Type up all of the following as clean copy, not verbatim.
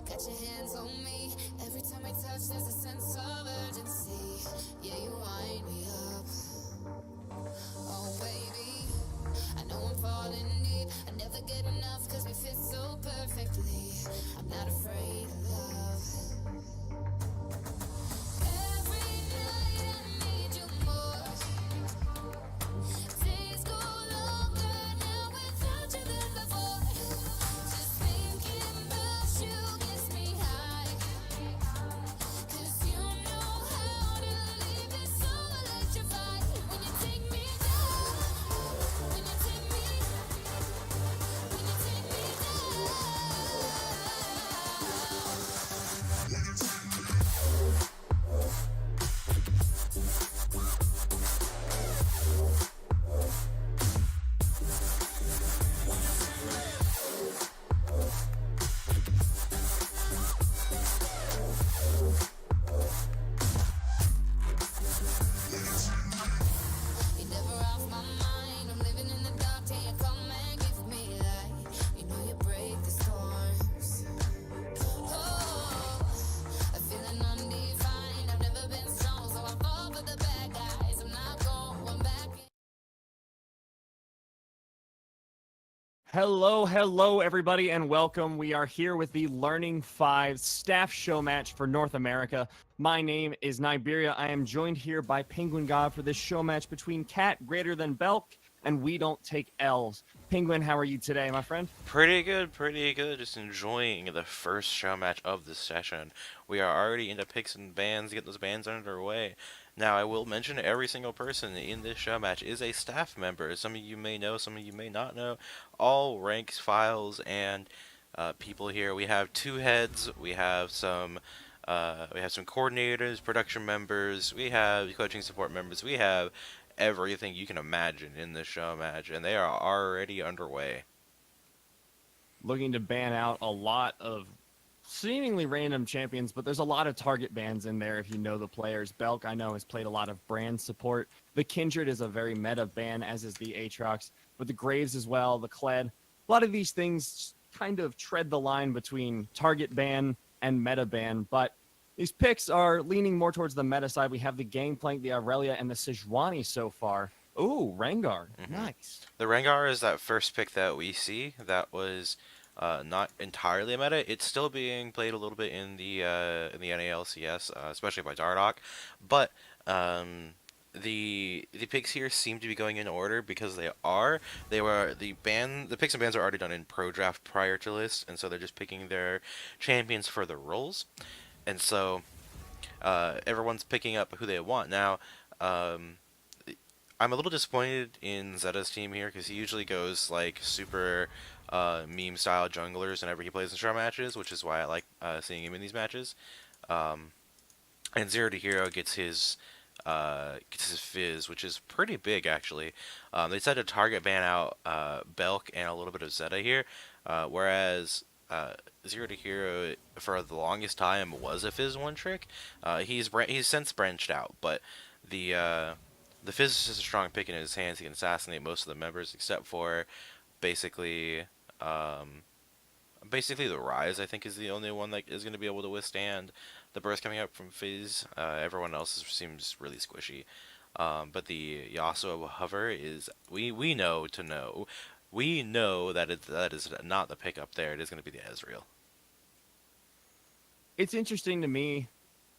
Got your hands on me. Every time I touch, there's a sense of urgency. Yeah, you wind me up. Oh, baby. I know I'm falling deep. I never get enough cause we fit so perfectly. I'm not afraid of love. Every night I need you more. Days go longer now without you than before. Just thinking about you gets me high. 'Cause you know how to leave it so electrified. When you take me down, when you take me, when you take me down. You're never off my mind. I'm living in the dark till you come and give me light. You know you break the storms. Oh, I'm feeling undefined. I've never been strong, so I fall for the bad guys. I'm not going back. Hello, everybody, and welcome. We are here with the Learning 5 Staff Showmatch for North America. My name is Niberia. I am joined here by Penguin God for this show match between Cat Greater Than Belk and We Don't Take L's. Penguin, how are you today, my friend? Pretty good, pretty good. Just enjoying the first show match of this session. We are already into picks and bans, get those bans underway. Now, I will mention every single person in this show match is a staff member. Some of you may know, some of you may not know. All ranks, files, and people here. We have two heads. We have some coordinators, production members. We have coaching support members. We have everything you can imagine in this show match, and they are already underway. Looking to ban out a lot of seemingly random champions, but there's a lot of target bans in there if you know the players. Belk, I know, has played a lot of brand support. The Kindred is a very meta ban, as is the Aatrox, but the Graves as well, the Kled. A lot of these things kind of tread the line between target ban and meta ban, but these picks are leaning more towards the meta side. We have the Gangplank, the Aurelia, and the Sejuani so far. Ooh, Rengar. Nice. The Rengar is that first pick that we see that was not entirely a meta. It's still being played a little bit in the NALCS, especially by Dardoch, but the picks here seem to be going in order because the picks and bans are already done in pro draft prior to list, and so they're just picking their champions for the roles, and so everyone's picking up who they want now. Um, I'm a little disappointed in Zeta's team here because he usually goes like super meme style junglers whenever he plays in show matches, which is why I like seeing him in these matches. Um, and Zero to Hero gets his fizz, which is pretty big actually. They decided to target ban out Belk and a little bit of Zeta here, whereas Zero to Hero for the longest time was a fizz one trick. He's since branched out, but the uh, the Fizz is just a strong pick in his hands. He can assassinate most of the members except for basically um, basically the Rise. I think is the only one that is going to be able to withstand the burst coming up from Fizz. Everyone else seems really squishy. But the Yasuo hover is we know to know. We know that that is not the pick up there. It is going to be the Ezreal. It's interesting to me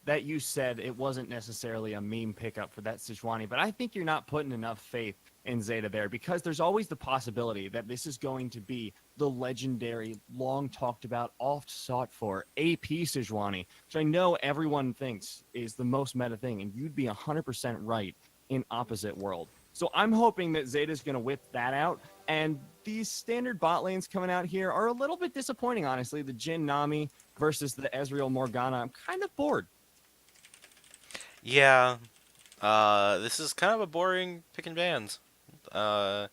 that you said it wasn't necessarily a meme pickup for that Sejuani, but I think you're not putting enough faith in Zeta there because there's always the possibility that this is going to be the legendary, long talked about, oft sought for AP Sejuani, which I know everyone thinks is the most meta thing, and you'd be 100% right in opposite world. So I'm hoping that Zeta's going to whip that out, and these standard bot lanes coming out here are a little bit disappointing, honestly. The Jin Nami versus the Ezreal Morgana. I'm kind of bored. Yeah. This is kind of a boring pick and bans. Uh,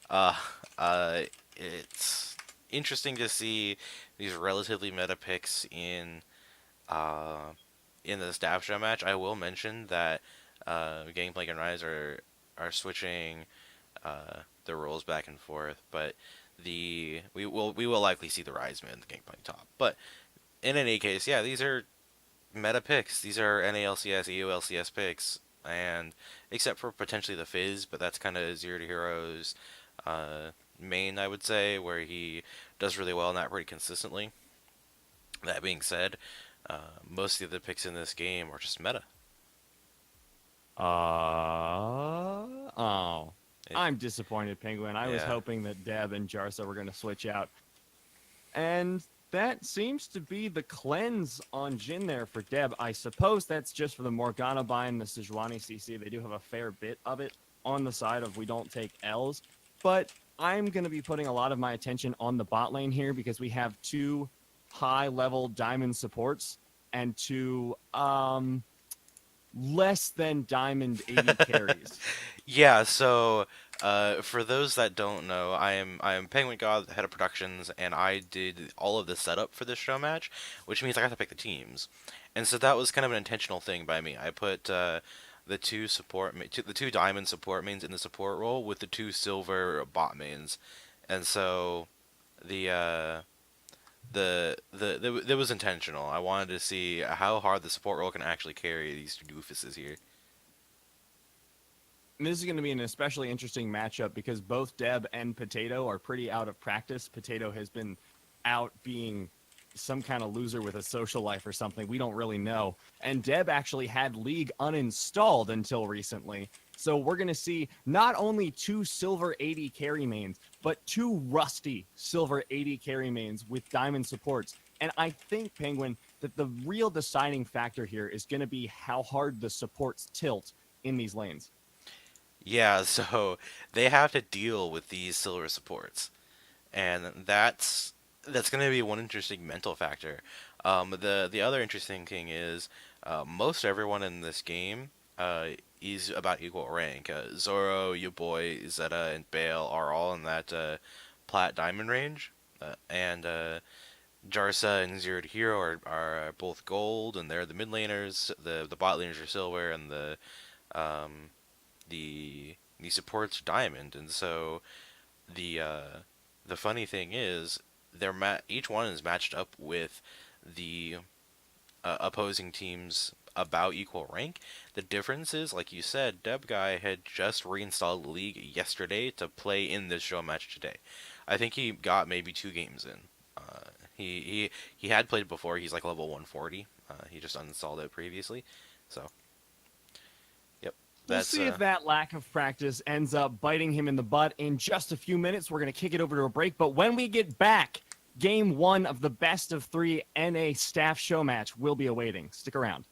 uh, uh, it's interesting to see these relatively meta picks uh, in the staff show match. I will mention that Gangplank and Rise are switching the roles back and forth, but we will likely see the Rise Man in the Gangplank top. But in any case, yeah, these are meta picks. These are NALCS, EULCS picks, and except for potentially the Fizz, but that's kind of Zero to Heroes uh, main, I would say, where he does really well in that pretty consistently. That being said, most of the picks in this game are just meta. Oh. It, I'm disappointed, Penguin. I was yeah. hoping that Deb and Jarsa were going to switch out. And that seems to be the cleanse on Jin there for Deb. I suppose that's just for the Morgana buy and the Sejuani CC. They do have a fair bit of it on the side of we don't take L's. But I'm going to be putting a lot of my attention on the bot lane here because we have two high-level diamond supports and two less than diamond 80 carries. Yeah, so for those that don't know, I am Penguin God, head of productions, and I did all of the setup for this show match, which means I got to pick the teams, and so that was kind of an intentional thing by me. I put the two diamond support mains in the support role with the two silver bot mains, and so the that was intentional. I wanted to see how hard the support role can actually carry these two doofuses here. And this is going to be an especially interesting matchup because both Deb and Potato are pretty out of practice. Potato has been out being some kind of loser with a social life or something. We don't really know. And Deb actually had League uninstalled until recently. So we're going to see not only two silver 80 carry mains, but two rusty silver 80 carry mains with diamond supports. And I think, Penguin, that the real deciding factor here is going to be how hard the supports tilt in these lanes. Yeah, so they have to deal with these silver supports, and that's going to be one interesting mental factor. The other interesting thing is most everyone in this game is about equal rank. Zoro, your boy, Zeta, and Bale are all in that plat diamond range, and Jarsa and Zero to Hero are both gold, and they're the mid laners. The bot laners are silver, and um, the supports diamond, and so the the funny thing is each one is matched up with the opposing teams about equal rank. The difference is, like you said, Deb Guy had just reinstalled League yesterday to play in this show match today. I think he got maybe 2 games in. He had played before. He's like level 140. He just uninstalled it previously, so. Yep. We'll That's see if that lack of practice ends up biting him in the butt in just a few minutes. We're going to kick it over to a break. But when we get back, game 1 of the best of 3 NA Staff Showmatch will be awaiting. Stick around.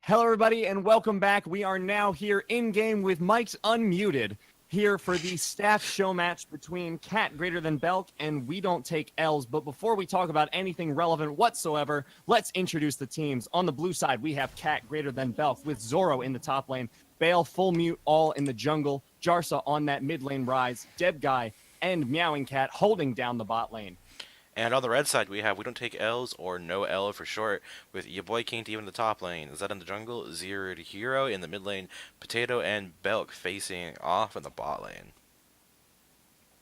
Hello, everybody, and welcome back. We are now here in-game with mics unmuted, here for the staff show match between Cat Greater Than Belk and We Don't Take L's. But before we talk about anything relevant whatsoever, let's introduce the teams. On the blue side, we have Cat Greater Than Belk with Zoro in the top lane, Bale full mute all in the jungle, Jarsa on that mid lane rise, Deb Guy, and Meowing Cat holding down the bot lane. And on the red side, we have We Don't Take L's, or No L for short, with your boy King T in the top lane, Zed in the jungle, Zero to Hero in the mid lane, Potato and Belk facing off in the bot lane.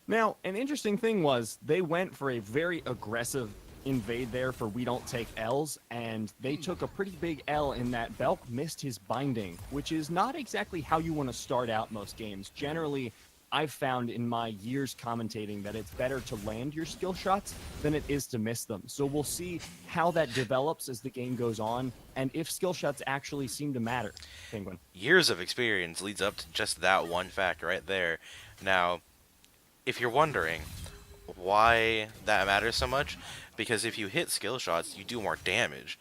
Now, an interesting thing was they went for a very aggressive invade there for We Don't Take L's, and they took a pretty big L in that Belk missed his binding, which is not exactly how you want to start out most games. Generally, I've found in my years commentating that it's better to land your skill shots than it is to miss them. So we'll see how that develops as the game goes on, and if skill shots actually seem to matter, Penguin. Years of experience leads up to just that one fact right there. Now, if you're wondering why that matters so much, because if you hit skill shots, you do more damage.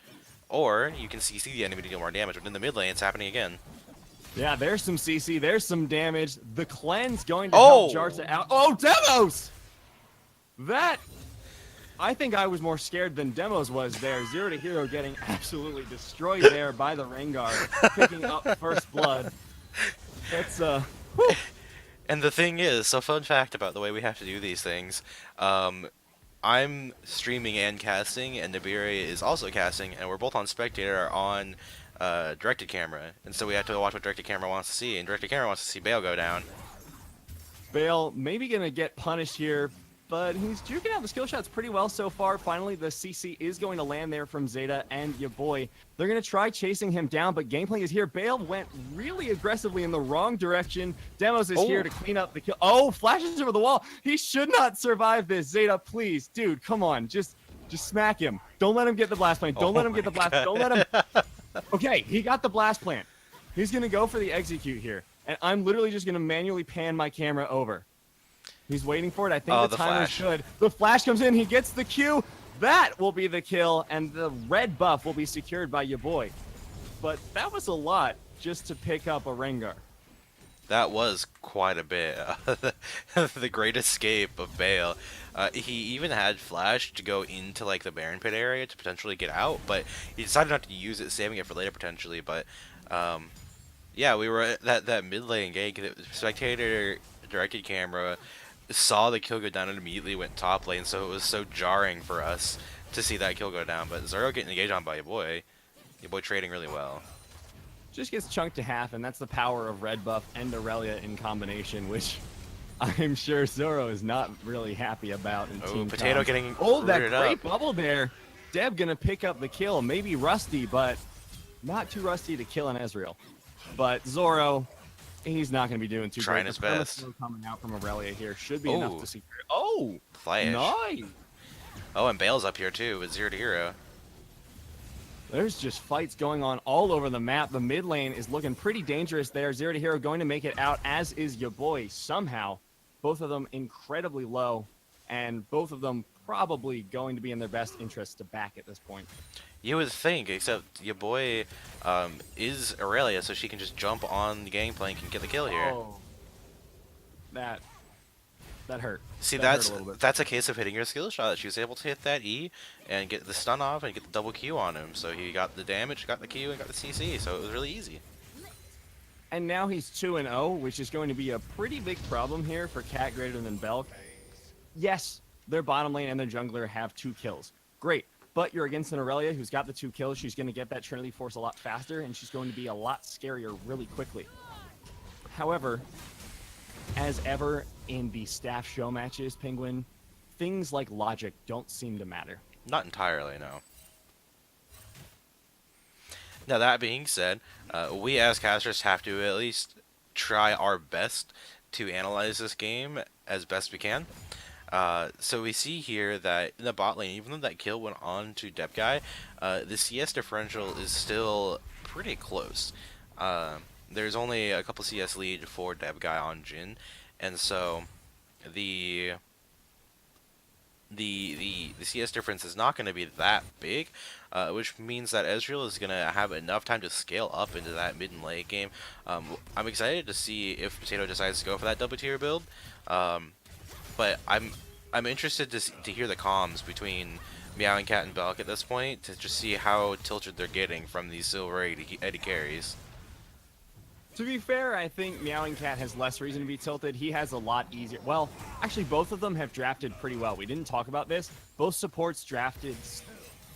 Or you can CC the enemy to deal more damage, but in the mid lane, it's happening again. Yeah, there's some CC, there's some damage. The cleanse going to Oh! help Jarsa out. Oh, Demos! That, I think I was more scared than Demos was there. Zero to Hero getting absolutely destroyed there by the Rengar, picking up first blood. It's, whew. And the thing is, so fun fact about the way we have to do these things, I'm streaming and casting, and Nabiri is also casting, and we're both on spectator on directed camera, and so we have to watch what directed camera wants to see, and directed camera wants to see Bale go down. Bale maybe gonna get punished here, but he's juking out the skill shots pretty well so far. Finally, the CC is going to land there from Zeta and your boy. They're gonna try chasing him down, but gameplay is here. Bale went really aggressively in the wrong direction. Demos is here to clean up the kill. Oh, flashes over the wall. He should not survive this. Zeta, please, dude, come on, just smack him. Don't let him get the blast plane. Don't let him get the blast. Don't let him. Okay, he got the blast plant. He's going to go for the execute here. And I'm literally just going to manually pan my camera over. He's waiting for it. I think the timer's good. The flash comes in. He gets the Q. That will be the kill. And the red buff will be secured by your boy. But that was a lot just to pick up a Rengar. That was quite a bit. The great escape of Bale. He even had flash to go into like the Baron Pit area to potentially get out, but he decided not to use it, saving it for later potentially. But yeah, we were at that mid lane gang. The spectator directed camera saw the kill go down and immediately went top lane, so it was so jarring for us to see that kill go down. But Zoro getting engaged on by your boy trading really well. Just gets chunked to half, and that's the power of red buff and Aurelia in combination, which I'm sure Zoro is not really happy about in Team Potato comms. getting that rooted great up. bubble there. Deb gonna pick up the kill. Maybe rusty, but not too rusty to kill an Ezreal. But Zoro, he's not gonna be doing too Trying great. his The perma best. smoke coming out from Aurelia here should be Oh. enough to secure. Oh, Flash. nice. Oh, and Bale's up here too with Zero to Hero. There's just fights going on all over the map. The mid lane is looking pretty dangerous there. Zero to Hero going to make it out, as is your boy somehow. Both of them incredibly low, and both of them probably going to be in their best interest to back at this point. You would think, except your boy is Aurelia, so she can just jump on the gangplank and get the kill here. Oh, that hurt. See, That hurt a little bit. that's a case of hitting your skill shot. She was able to hit that E and get the stun off and get the double Q on him. So he got the damage, got the Q, and got the CC. So it was really easy. And now he's 2-0, which is going to be a pretty big problem here for Cat Greater Than Belk. Yes, their bottom lane and their jungler have 2 kills. Great. But you're against an Aurelia who's got the 2 kills. She's going to get that Trinity Force a lot faster, and she's going to be a lot scarier really quickly. However, as ever in the staff show matches, Penguin, things like logic don't seem to matter. Not entirely, no. Now, that being said, we as casters have to at least try our best to analyze this game as best we can. So we see here that in the bot lane, even though that kill went on to Dep Guy, the CS differential is still pretty close. There's only a couple CS lead for Deb Guy on Jin, and so the the CS difference is not going to be that big, which means that Ezreal is going to have enough time to scale up into that mid and late game. I'm excited to see if Potato decides to go for that double tier build, but I'm interested to hear the comms between Meowing Cat and Belk at this point to just see how tilted they're getting from these silver Eddie carries. To be fair, I think Meowing Cat has less reason to be tilted. He has a lot easier. Well, actually, both of them have drafted pretty well. We didn't talk about this. Both supports drafted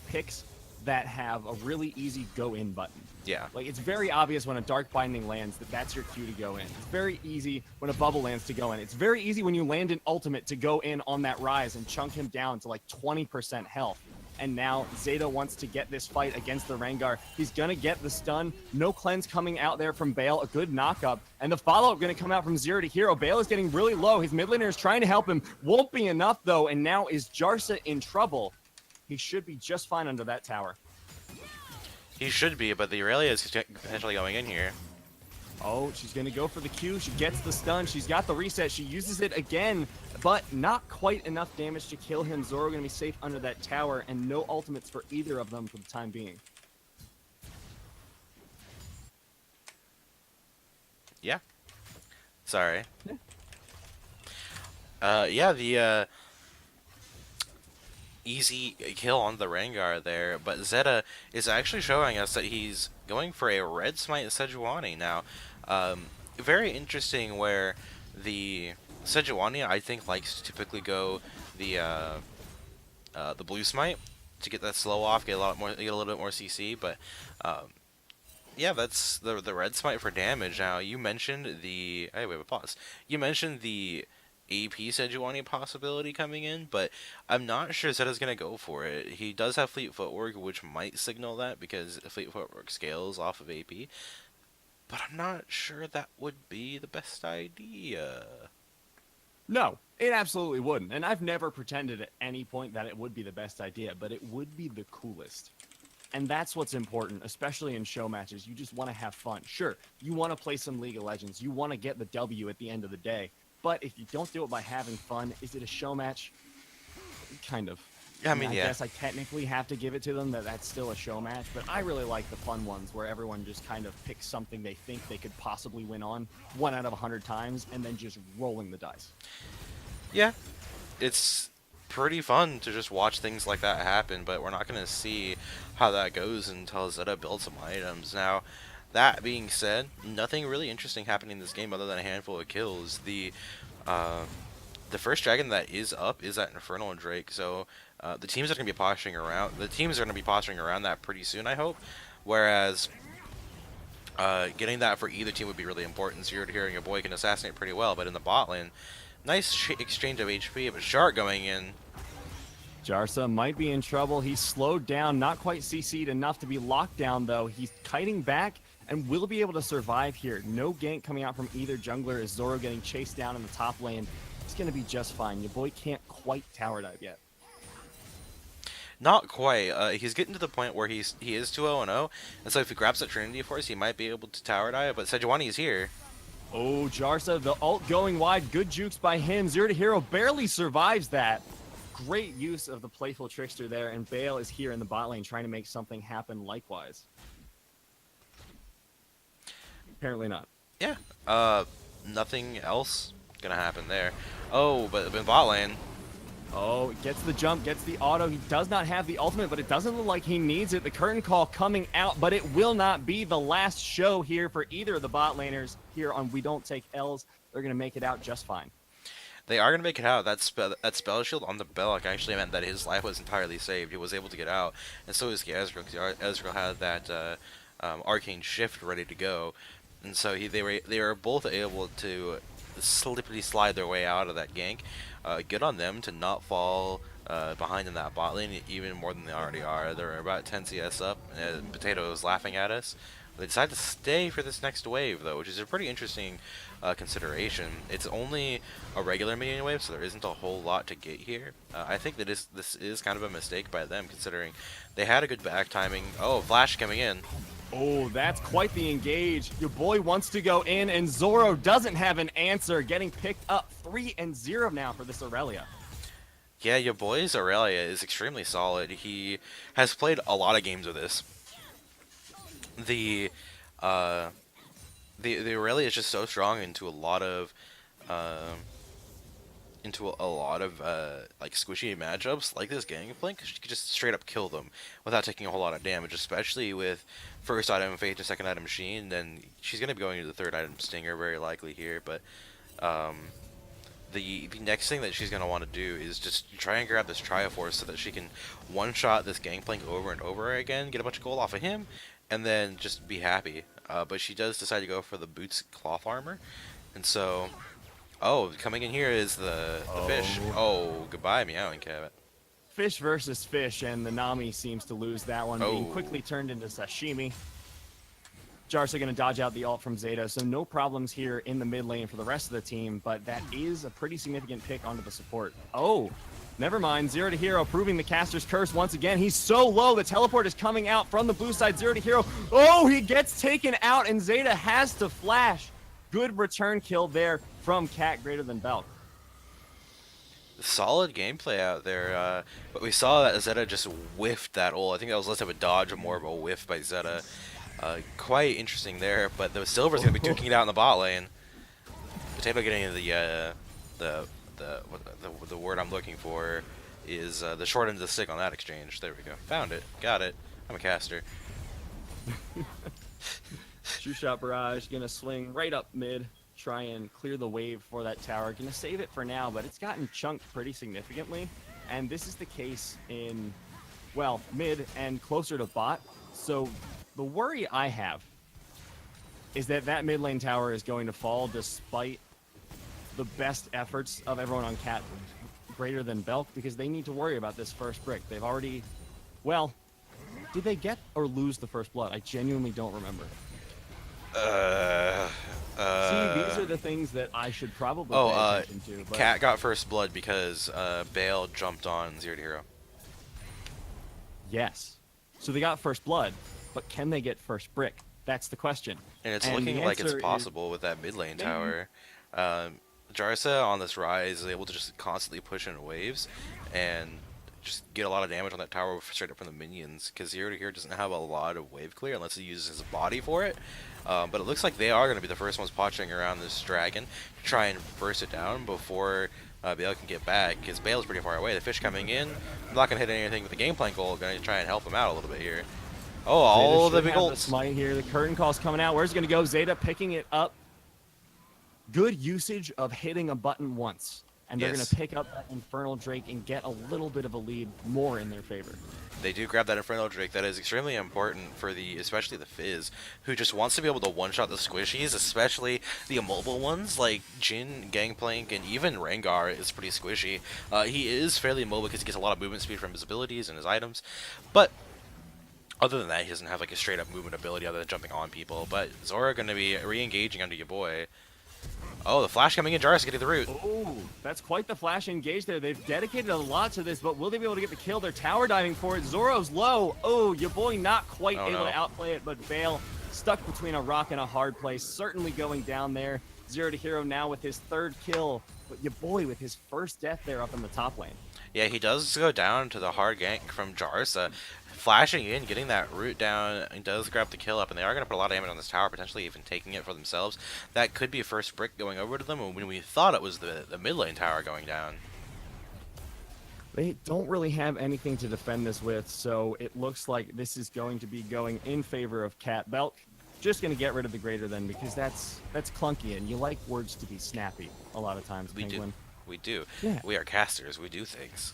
picks that have a really easy go-in button. Yeah. Like, it's very obvious when a Dark Binding lands that that's your cue to go in. It's very easy when a Bubble lands to go in. It's very easy when you land an ultimate to go in on that Rise and chunk him down to like 20% health. And now Zeta wants to get this fight against the Rengar. He's going to get the stun. No cleanse coming out there from Bale. A good knock-up. And the follow-up going to come out from Zero to Hero. Bale is getting really low. His mid laner is trying to help him. Won't be enough, though. And now is Jarsa in trouble. He should be just fine under that tower. He should be, but the Aurelia is potentially going in here. Oh, she's going to go for the Q. She gets the stun. She's got the reset. She uses it again, but not quite enough damage to kill him. Zoro going to be safe under that tower, and no ultimates for either of them for the time being. Yeah. Sorry. Yeah, the easy kill on the Rengar there, but Zeta is actually showing us that he's going for a red smite Sejuani now. Very interesting where the Sejuani, I think, likes to typically go the blue smite to get that slow off, get a little bit more CC, but yeah, that's the red smite for damage. Now, you mentioned the... Hey, wait, pause. You mentioned the AP Sejuani possibility coming in, but I'm not sure Zeta's going to go for it. He does have Fleet Footwork, which might signal that, because Fleet Footwork scales off of AP, but I'm not sure that would be the best idea. No, it absolutely wouldn't. And I've never pretended at any point that it would be the best idea, but it would be the coolest. And that's what's important, especially in show matches. You just want to have fun. Sure, you want to play some League of Legends. You want to get the W at the end of the day. But if you don't do it by having fun, is it a show match? Kind of. I mean, I yeah. guess I technically have to give it to them that that's still a show match, but I really like the fun ones where everyone just kind of picks something they think they could possibly win on 1 out of 100 times and then just rolling the dice. Yeah, it's pretty fun to just watch things like that happen, but we're not going to see how that goes until Zeta builds some items. Now, that being said, nothing really interesting happening in this game other than a handful of kills. The first dragon that is up is that Infernal Drake, so the teams are going to be posturing around. The teams are going to be posturing around that pretty soon, I hope. Whereas getting that for either team would be really important. Zero to Hero and your boy can assassinate pretty well, but in the bot lane, nice exchange of HP, but Shark going in. Jarsa might be in trouble. He's slowed down, not quite CC'd enough to be locked down, though. He's kiting back and will be able to survive here. No gank coming out from either jungler as Zoro getting chased down in the top lane. He's going to be just fine. Your boy can't quite tower dive yet. Not quite. He's getting to the point where he is 2-0-0, and so if he grabs that Trinity Force, he might be able to tower dive, but Sejuani is here. Oh, Jarsa, the ult going wide. Good jukes by him. Zero to Hero barely survives that. Great use of the playful trickster there, and Bale is here in the bot lane trying to make something happen likewise. Apparently not. Yeah. Nothing else gonna happen there. Oh, but in bot lane. Oh, gets the jump, gets the auto. He does not have the ultimate, but it doesn't look like he needs it. The curtain call coming out, but it will not be the last show here for either of the bot laners here on We Don't Take L's. They're going to make it out just fine. They are going to make it out. That spell shield on the Belk actually meant that his life was entirely saved. He was able to get out, and so is Ezreal, because Ezreal had that arcane shift ready to go, and so they were both able to slippity slide their way out of that gank. Good on them to not fall behind in that bot lane even more than they already are. They're about 10 CS up, and Potato is laughing at us. They decide to stay for this next wave, though, which is a pretty interesting consideration. It's only a regular minion wave, so there isn't a whole lot to get here. I think that this is kind of a mistake by them, considering they had a good back timing. Oh, Flash coming in. Oh, that's quite the engage. Your boy wants to go in, and Zoro doesn't have an answer, getting picked up 3-0 now for this Aurelia. Yeah, your boy's Aurelia is extremely solid. He has played a lot of games with this. The uh the Aurelia is just so strong um into a lot of like squishy matchups like this Gangplank. She could just straight up kill them without taking a whole lot of damage, especially with first item Fate and second item Machine. Then she's gonna be going to the third item Stinger very likely here, but um the next thing that she's going to want to do is just try and grab this Triforce so that she can one-shot this Gangplank over and over again, get a bunch of gold off of him, and then just be happy. But she does decide to go for the Boots cloth armor, and so, oh, coming in here is the fish. Oh. Oh, goodbye, Meowing Cat. Fish versus fish, and the Nami seems to lose that one, being Oh. quickly turned into sashimi. Jarsa going to dodge out the ult from Zeta, so no problems here in the mid lane for the rest of the team, but that is a pretty significant pick onto the support. Oh, never mind. Zero to Hero proving the caster's curse once again. He's so low. The teleport is coming out from the blue side. Zero to Hero. Oh, he gets taken out, and Zeta has to flash. Good return kill there from Cat greater than Belk. Solid gameplay out there, but we saw that Zeta just whiffed that ult. I think that was less of a dodge and more of a whiff by Zeta. Quite interesting there, but the Silver's gonna be duking it out in the bot lane. Potato getting the word I'm looking for is the short end of the stick on that exchange. There we go. Found it. Got it. I'm a caster. True Shot Barrage gonna swing right up mid, try and clear the wave for that tower. Gonna save it for now, but it's gotten chunked pretty significantly, and this is the case in, well, mid and closer to bot. So the worry I have is that mid lane tower is going to fall despite the best efforts of everyone on Cat greater than Belk, because they need to worry about this first brick. They've already, well, did they get or lose the first blood? I genuinely don't remember. See, these are the things that I should probably pay attention to. But Cat got first blood because Bale jumped on Zero to Hero. yes. So they got first blood, but can they get first brick? That's the question. And it's And looking the like it's answer possible with that mid lane maybe. tower. Jarsa on this rise is able to just constantly push in waves and just get a lot of damage on that tower straight up from the minions, because Zero to Hero doesn't have a lot of wave clear unless he uses his body for it. But it looks like they are going to be the first ones potching around this dragon to try and burst it down before Bale can get back, because Bale's pretty far away. The fish coming in, I'm not going to hit anything with the Gangplank goal, going to try and help him out a little bit here. Oh, all Zeta the should big have the ults. smite here. The curtain call's coming out. Where's it going to go? Zeta picking it up. Good usage of hitting a button once. And they're Yes. going to pick up that Infernal Drake and get a little bit of a lead more in their favor. They do grab that Inferno Drake. That is extremely important for especially the Fizz, who just wants to be able to one-shot the squishies, especially the immobile ones like Jin, Gangplank, and even Rengar is pretty squishy. He is fairly mobile because he gets a lot of movement speed from his abilities and his items, but other than that, he doesn't have like a straight-up movement ability other than jumping on people. But Zora going to be re-engaging onto your boy. Oh, the flash coming in. Jarvis getting the root. Oh, that's quite the flash engage there. They've dedicated a lot to this, but will they be able to get the kill? They're tower diving for it. Zoro's low. Oh, your boy not quite able to outplay it, but Bale stuck between a rock and a hard place. Certainly going down there. Zero to Hero now with his third kill, but your boy with his first death there up in the top lane. Yeah, he does go down to the hard gank from Jarsa. Flashing in, getting that root down, he does grab the kill up, and they are going to put a lot of damage on this tower, potentially even taking it for themselves. That could be a first brick going over to them when we thought it was the mid lane tower going down. They don't really have anything to defend this with, so it looks like this is going to be going in favor of Cat. Belk just going to get rid of the greater than, because that's clunky, and you like words to be snappy a lot of times, We Penguin. do. We do. Yeah. We are casters. We do things.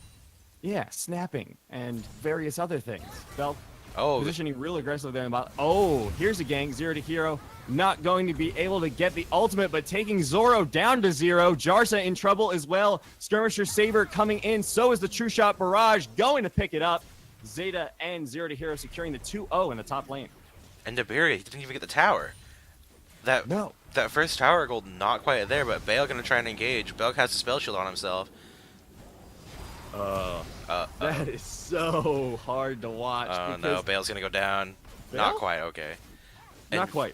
Yeah, snapping and various other things. Belk Oh, positioning real aggressively there. Oh, here's a gank. Zero to Hero. Not going to be able to get the ultimate, but taking Zoro down to zero. Jarsa in trouble as well. Skirmisher Saber coming in. So is the True Shot Barrage going to pick it up. Zeta and Zero to Hero securing the 2-0 in the top lane. and Nibiria, he didn't even get the tower. That No. that first tower gold not quite there, but Bale going to try and engage. Belk has a spell shield on himself. That is so hard to watch. Oh no, because- Bale's going to go down. Bale? Not quite, okay. Not And quite.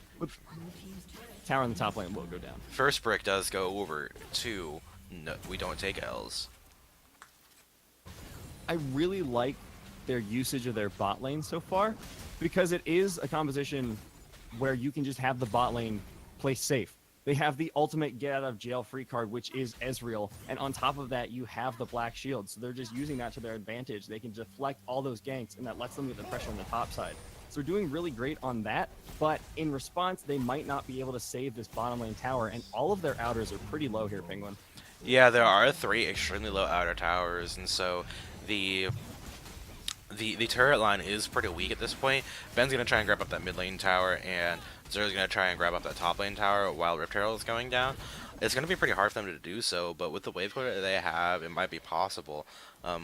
Tower in the top lane will go down. First brick does go over to, no, we don't take L's. I really like their usage of their bot lane so far, because it is a composition where you can just have the bot lane play safe. They have the ultimate get out of jail free card, which is Ezreal, and on top of that, you have the Black Shield, so they're just using that to their advantage. They can deflect all those ganks, and that lets them get the pressure on the top side. So they're doing really great on that, but in response, they might not be able to save this bottom lane tower, and all of their outers are pretty low here, Penguin. Yeah, there are 3 extremely low outer towers, and so the turret line is pretty weak at this point. Ben's going to try and grab up that mid lane tower, and Zero's going to try and grab up that top lane tower while Rift Herald is going down. It's going to be pretty hard for them to do so, but with the wave clear that they have, it might be possible.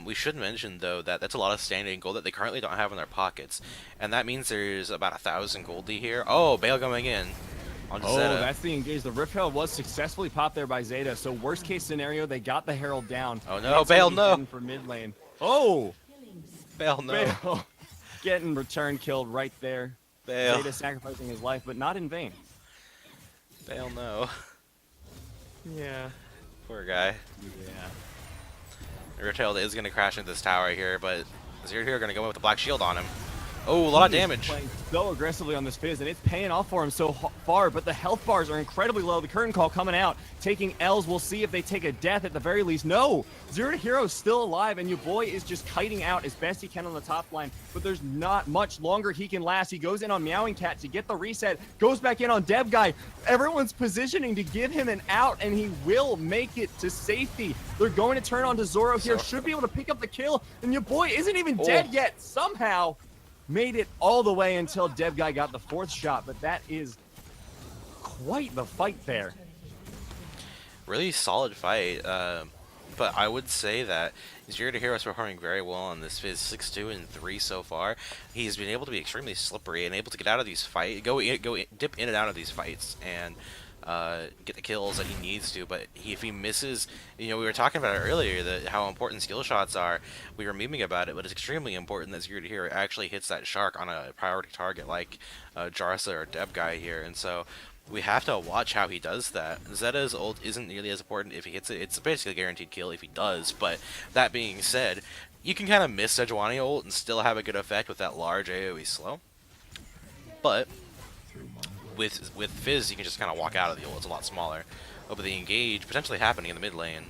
We should mention, though, that that's a lot of standing gold that they currently don't have in their pockets, and that means there's about 1,000 goldie here. Oh, Bale coming in. Oh, that's the engage. The Rift Herald was successfully popped there by Zeta, so worst case scenario, they got the Herald down. Oh no, Bale, no! For mid lane. Oh! Bale, no. Bale getting return killed right there. Bale. Zeta sacrificing his life, but not in vain. Bale, no. Yeah. Poor guy. Yeah. Rift Herald is going to crash into this tower here, but Zero here going to go in with the Black Shield on him. Oh, a lot of damage. Playing so aggressively on this Fizz, and it's paying off for him so far, but the health bars are incredibly low. The curtain call coming out, taking L's. We'll see if they take a death at the very least. No! Zero to Hero still alive, and your boy is just kiting out as best he can on the top line, but there's not much longer he can last. He goes in on Meowing Cat to get the reset, goes back in on Deb Guy. Everyone's positioning to give him an out, and he will make it to safety. They're going to turn on to Zoro here, should be able to pick up the kill, and your boy isn't even dead yet. Somehow made it all the way until Deb Guy got the 4th shot, but that is quite the fight there. Really solid fight, but I would say that Zero to Hero is performing very well on this Fizz 6-2 and 3 so far. He's been able to be extremely slippery and able to get out of these fights, dip in and out of these fights, and get the kills that he needs to. But if he misses, you know, we were talking about it earlier, that how important skill shots are. We were memeing about it, but it's extremely important that Zero to Hero actually hits that shark on a priority target like Jarsa or Deb Guy here, and so we have to watch how he does that. Zeta's ult isn't nearly as important if he hits it. It's basically a guaranteed kill if he does, but that being said, you can kind of miss Sejuani ult and still have a good effect with that large AoE slow. But with Fizz, you can just kind of walk out of the ult. It's a lot smaller. Oh, but the engage potentially happening in the mid lane.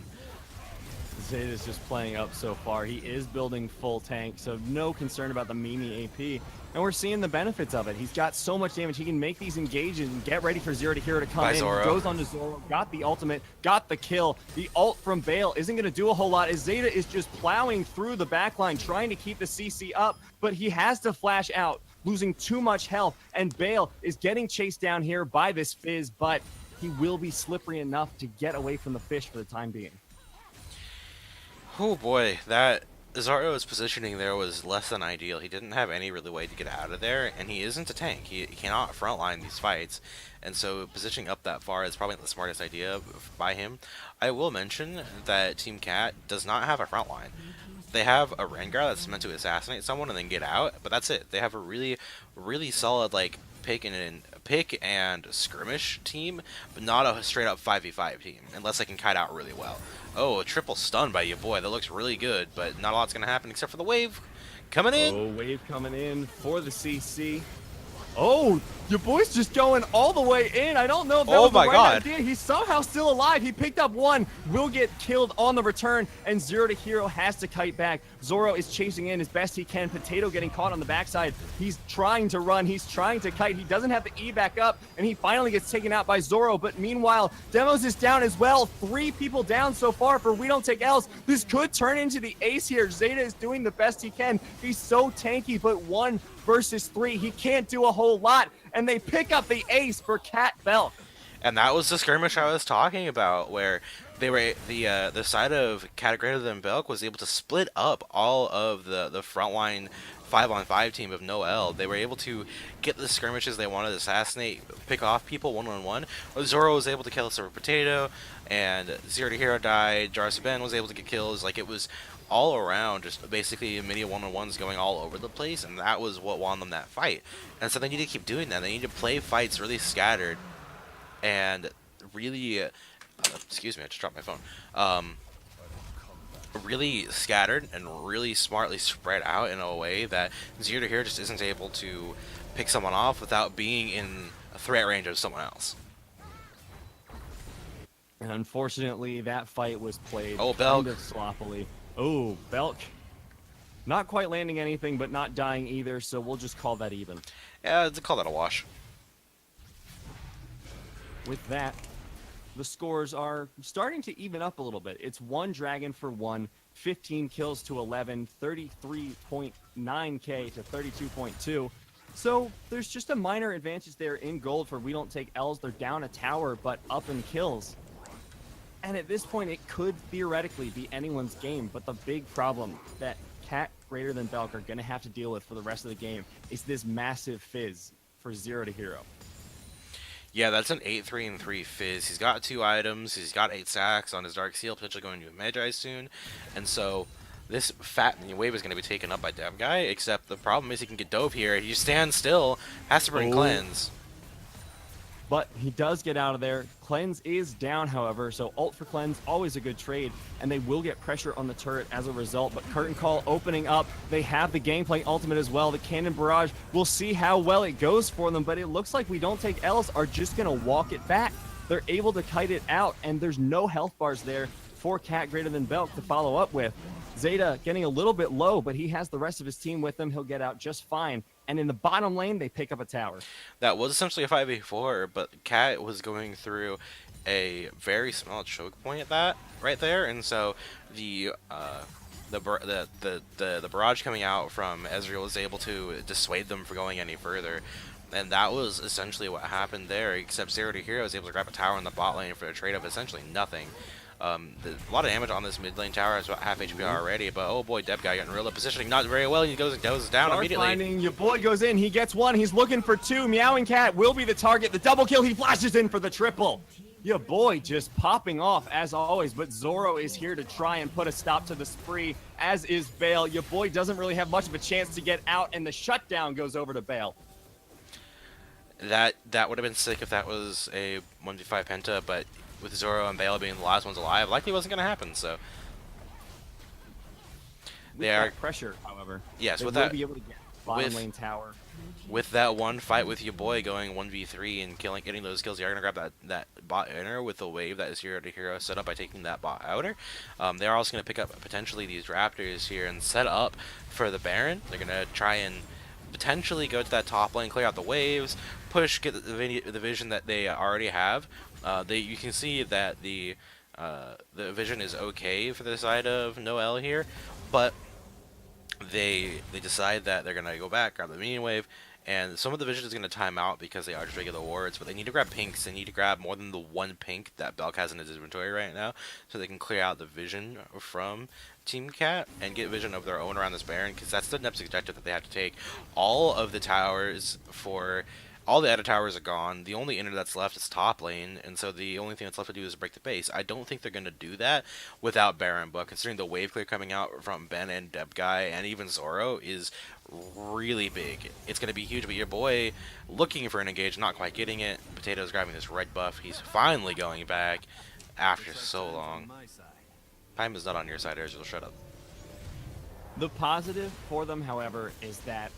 Zeta's just playing up so far. He is building full tank, so no concern about the Mimi AP. And we're seeing the benefits of it. He's got so much damage. He can make these engages and get ready for Zero to Hero to come in. Zoro. He goes on to Zoro, got the ultimate, got the kill. The ult from Bale isn't going to do a whole lot as Zeta is just plowing through the backline, trying to keep the CC up, but he has to flash out, losing too much health. And Bale is getting chased down here by this Fizz, but he will be slippery enough to get away from the fish for the time being. Oh boy, that Zoro's positioning there was less than ideal. He didn't have any really way to get out of there, and he isn't a tank. He cannot frontline these fights, and so positioning up that far is probably not the smartest idea by him. I will mention that Team Cat does not have a frontline. They have a Rengar that's meant to assassinate someone and then get out, but that's it. They have a really, really solid like pick and skirmish team, but not a straight up 5v5 team, unless they can kite out really well. Oh, a triple stun by your boy. That looks really good, but not a lot's going to happen except for the wave coming in. Oh, wave coming in for the CC. Oh, your boy's just going all the way in. I don't know if that was the right idea. He's somehow still alive. He picked up one, will get killed on the return, and Zero to Hero has to kite back. Zoro is chasing in as best he can. Potato getting caught on the backside. He's trying to run. He's trying to kite. He doesn't have the E back up, and he finally gets taken out by Zoro. But meanwhile, Demos is down as well. 3 people down so far for We Don't Take L's. This could turn into the ace here. Zeta is doing the best he can. He's so tanky, but 1 versus 3. He can't do a whole lot, and they pick up the ace for Cat Belk. And that was the skirmish I was talking about, where they were the side of Cat greater than Belk was able to split up all of the frontline 5-on-5 team of Noel. They were able to get the skirmishes they wanted to assassinate, pick off people one-on-one. Zoro was able to kill Silver Potato, and Zero to Hero died. Jarsa Ben was able to get kills. Like, it was all around, just basically many one-on-ones going all over the place, and that was what won them that fight. And so they need to keep doing that. They need to play fights really scattered and really excuse me, I just dropped my phone. really scattered and really smartly spread out in a way that Zero to Hero just isn't able to pick someone off without being in a threat range of someone else. And unfortunately, that fight was played Oh, kind Belk. of sloppily. Oh, Belk. Not quite landing anything, but not dying either, so we'll just call that even. Yeah, I'd call that a wash. With that, the scores are starting to even up a little bit. It's one dragon for one, 15 kills to 11, 33.9k to 32.2. So there's just a minor advantage there in gold for We Don't Take L's. They're down a tower, but up in kills. And at this point, it could theoretically be anyone's game, but the big problem that Cat greater than Belk are going to have to deal with for the rest of the game is this massive fizz for Zero to Hero. Yeah, that's an 8-3-3 Fizz. He's got 2 items. He's got 8 stacks on his Dark Seal, potentially going to a Magi soon. And so this fat wave is going to be taken up by Dev Guy, except the problem is he can get Dove here. He stands still, has to bring Cleanse. But he does get out of there. Cleanse is down, however, so ult for Cleanse, always a good trade, and they will get pressure on the turret as a result. But Curtain Call opening up. They have the Gangplank ultimate as well. The Cannon Barrage, we'll see how well it goes for them, but it looks like We Don't Take L's are just going to walk it back. They're able to kite it out, and there's no health bars there for Cat greater than Belk to follow up with. Zeta getting a little bit low, but he has the rest of his team with him. He'll get out just fine. And in the bottom lane, they pick up a tower. That was essentially a 5v4, but Cat was going through a very small choke point at that right there, and so the barrage coming out from Ezreal was able to dissuade them from going any further. And that was essentially what happened there, except Zero to Hero was able to grab a tower in the bot lane for a trade of essentially nothing. A lot of damage on this mid lane tower. It's about half HP already, but oh boy, Deb guy getting real positioning not very well. He goes down immediately. Finding, your boy goes in. He gets one. He's looking for two. Meowing Cat will be the target. The double kill. He flashes in for the triple. Your boy just popping off as always, but Zoro is here to try and put a stop to the spree, as is Bale. Your boy doesn't really have much of a chance to get out, and the shutdown goes over to Bale. That would have been sick if that was a 1v5 penta, but with Zoro and Bale being the last ones alive, likely wasn't going to happen. So They are pressure, however. Yes, they with will that be able to get bottom lane tower. With that one fight with your boy going 1v3 and getting those kills, you're going to grab that bot inner with the wave that is Zero to Hero set up by taking that bot outer. They are also going to pick up potentially these Raptors here and set up for the Baron. They're going to try and potentially go to that top lane, clear out the waves, push, get the vision that they already have. You can see that the vision is okay for the side of Noel here, but they decide that they're gonna go back, grab the minion wave, and some of the vision is gonna time out because they are just regular wards. But they need to grab pinks. They need to grab more than the one pink that Belk has in his inventory right now, so they can clear out the vision from Team Cat and get vision of their own around this Baron, because that's the next objective that they have to take. All of the towers all the edit towers are gone. The only inner that's left is top lane, and so the only thing that's left to do is break the base. I don't think they're going to do that without Baron, but considering the wave clear coming out from Ben and Deb Guy and even Zoro is really big. It's going to be huge, but your boy looking for an engage, not quite getting it. Potato's grabbing this red buff. He's finally going back after so long. Time is not on your side, Ezreal. Shut up. The positive for them, however, is that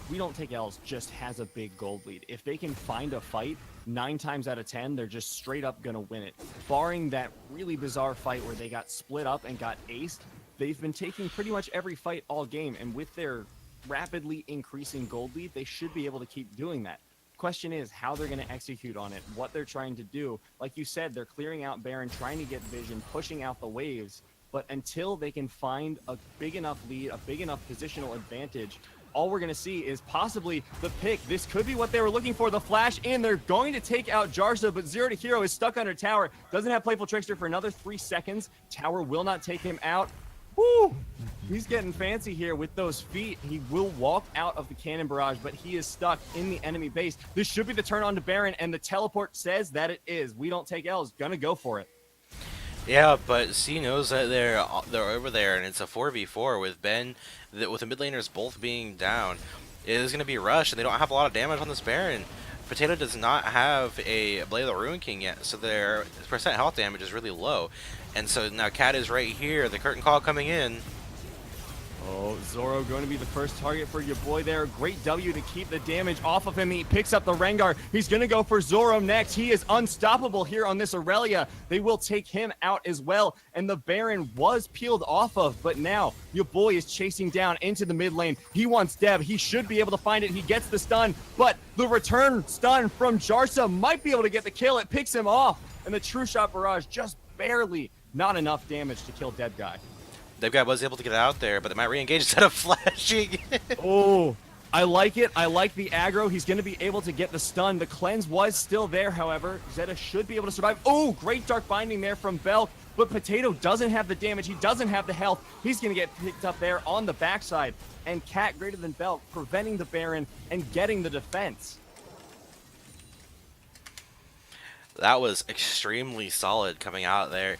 We Don't Take L's just has a big gold lead. If they can find a fight, 9 times out of 10, they're just straight up going to win it. Barring that really bizarre fight where they got split up and got aced, they've been taking pretty much every fight all game, and with their rapidly increasing gold lead, they should be able to keep doing that. Question is how they're going to execute on it, what they're trying to do. Like you said, they're clearing out Baron, trying to get vision, pushing out the waves, but until they can find a big enough lead, a big enough positional advantage, all we're going to see is possibly the pick. This could be what they were looking for, the flash in. They're going to take out Jarza, but Zero to Hero is stuck under tower. Doesn't have Playful Trickster for another 3 seconds. Tower will not take him out. Woo! He's getting fancy here with those feet. He will walk out of the cannon barrage, but he is stuck in the enemy base. This should be the turn on to Baron, and the teleport says that it is. We Don't Take L's gonna go for it. Yeah, but C knows that they're over there, and it's a 4v4 with Ben, with the mid laners both being down. It is going to be rushed, and they don't have a lot of damage on this Baron. Potato does not have a Blade of the Ruin King yet, so their percent health damage is really low. And so now Cat is right here, the curtain call coming in. Oh, Zoro going to be the first target for your boy there. Great W to keep the damage off of him. He picks up the Rengar. He's going to go for Zoro next. He is unstoppable here on this Aurelia. They will take him out as well. And the Baron was peeled off of, but now your boy is chasing down into the mid lane. He wants Deb. He should be able to find it. He gets the stun, but the return stun from Jarsa might be able to get the kill. It picks him off, and the True Shot Barrage just barely, not enough damage to kill Deb Guy. Dev Guy was able to get out there, but they might re-engage instead of flashing. Oh, I like it. I like the aggro. He's going to be able to get the stun. The cleanse was still there, however. Zeta should be able to survive. Oh, great Dark Binding there from Belk, but Potato doesn't have the damage. He doesn't have the health. He's going to get picked up there on the backside. And Cat greater than Belk, preventing the Baron and getting the defense. That was extremely solid coming out there.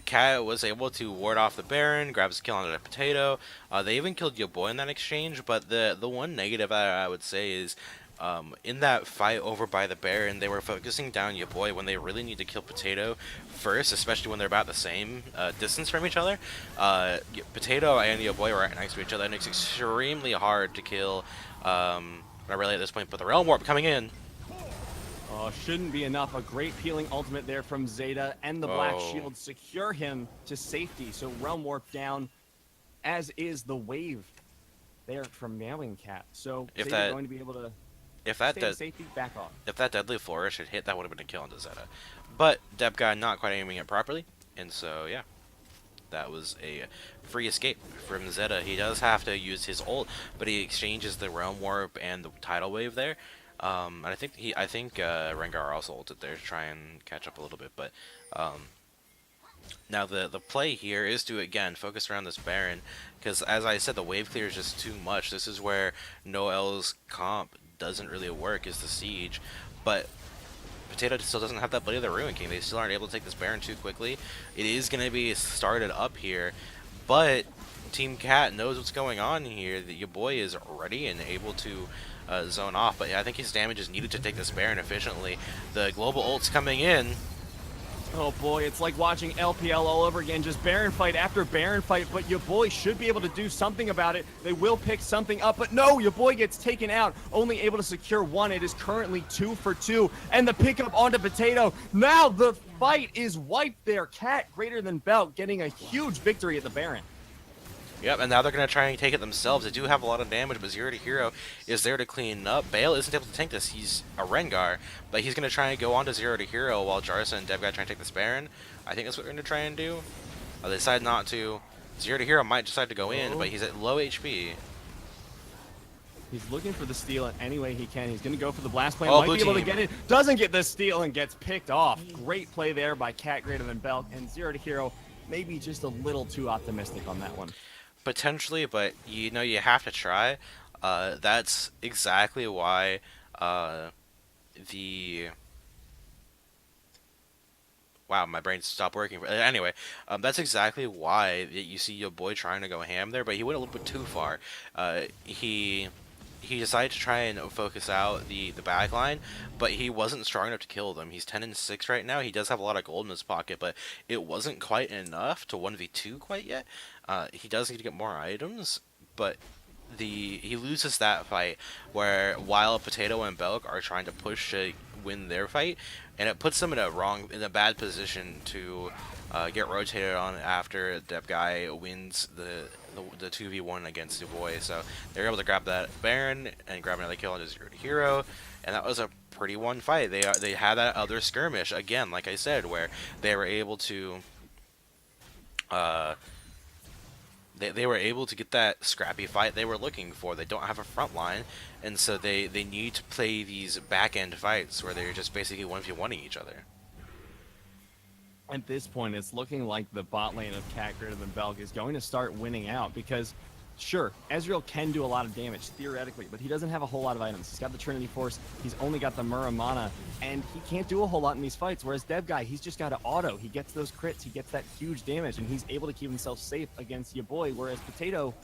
Cat was able to ward off the Baron, grab his kill on the Potato. They even killed your boy in that exchange, but the one negative I would say is in that fight over by the Baron, they were focusing down your boy when they really need to kill Potato first, especially when they're about the same distance from each other. Potato and your boy were right next to each other, and it's extremely hard to kill really at this point, but the Realm Warp coming in. Oh, shouldn't be enough. A great peeling ultimate there from Zeta, and the Black Shield secure him to safety. So Realm Warp down, as is the wave there from Meowing Cat. So If Zeta that- going to be able to If that stay in does, safety, back off. if that Deadly Flourish had hit, that would have been a kill into Zeta. But Deb Guy not quite aiming it properly, and so yeah, that was a free escape from Zeta. He does have to use his ult, but he exchanges the Realm Warp and the Tidal Wave there. And I think Rengar also ulted there to try and catch up a little bit, but now the play here is to again focus around this Baron, because as I said, the wave clear is just too much. This is where Noel's comp doesn't really work, is the siege, but Potato still doesn't have that Blade of the Ruin King. They still aren't able to take this Baron too quickly. It is going to be started up here, but Team Cat knows what's going on here. That your boy is ready and able to zone off, but I think his damage is needed to take this Baron efficiently. The global ult's coming in. Oh boy, it's like watching LPL all over again, just Baron fight after Baron fight, but your boy should be able to do something about it. They will pick something up, but no, your boy gets taken out, only able to secure one. It is currently 2 for 2, and the pickup onto Potato. Now the fight is wiped there. Cat greater than Belk getting a huge victory at the Baron. Yep, and now they're going to try and take it themselves. They do have a lot of damage, but Zero to Hero is there to clean up. Bale isn't able to tank this. He's a Rengar, but he's going to try and go on to Zero to Hero while Jarsa and Devguy try and take this Baron. I think that's what they're going to try and do. They decide not to. Zero to Hero might decide to go in, but he's at low HP. He's looking for the steal in any way he can. He's going to go for the blast plane. Oh, Might blue be able to team. get it. Doesn't get the steal and gets picked off. Great play there by Cat greater than Belk. And Zero to Hero maybe just a little too optimistic on that one. Potentially, but you know you have to try. That's exactly why wow, my brain stopped working. Anyway, that's exactly why you see your boy trying to go ham there, but he went a little bit too far. He decided to try and focus out the back line, but he wasn't strong enough to kill them. He's 10 and 6 right now. He does have a lot of gold in his pocket, but it wasn't quite enough to 1v2 quite yet. He does need to get more items, but he loses that fight where while Potato and Belk are trying to push to win their fight, and it puts them in a bad position to get rotated on after Deb Guy wins the 2v1 against your boy. So they're able to grab that Baron and grab another kill on his Hero, and that was a pretty one fight. They had that other skirmish again, like I said, where they were able to they were able to get that scrappy fight they were looking for. They don't have a front line, and so they need to play these back end fights where they're just basically 1v1ing each other. At this point, it's looking like the bot lane of Cat greater than Belk is going to start winning out because, sure, Ezreal can do a lot of damage, theoretically, but he doesn't have a whole lot of items. He's got the Trinity Force, he's only got the Muramana, and he can't do a whole lot in these fights, whereas Dev Guy, he's just got an auto. He gets those crits, he gets that huge damage, and he's able to keep himself safe against your boy, whereas Potato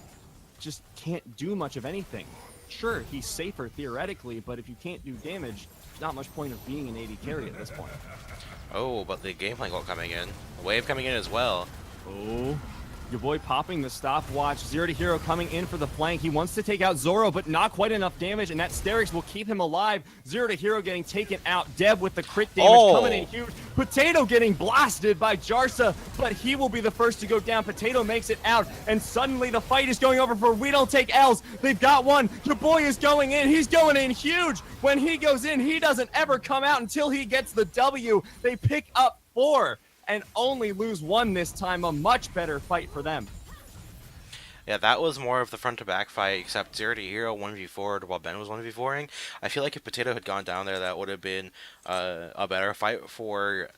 just can't do much of anything. Sure, he's safer theoretically, but if you can't do damage, there's not much point of being an AD carry at this point. Oh, but the game plan coming in. Wave coming in as well. Oh, your boy popping the stopwatch. Zero to Hero coming in for the flank. He wants to take out Zoro, but not quite enough damage, and that Sterix will keep him alive. Zero to Hero getting taken out. Deb with the crit damage coming in huge. Potato getting blasted by Jarsa, but he will be the first to go down. Potato makes it out, and suddenly the fight is going over for We Don't Take L's. They've got one. Your boy is going in. He's going in huge. When he goes in, he doesn't ever come out until he gets the W. They pick up 4. And only lose 1 this time. A much better fight for them. Yeah, that was more of the front-to-back fight, except Zero to Hero 1v4'd while Ben was 1v4ing. I feel like if Potato had gone down there, that would have been a better fight for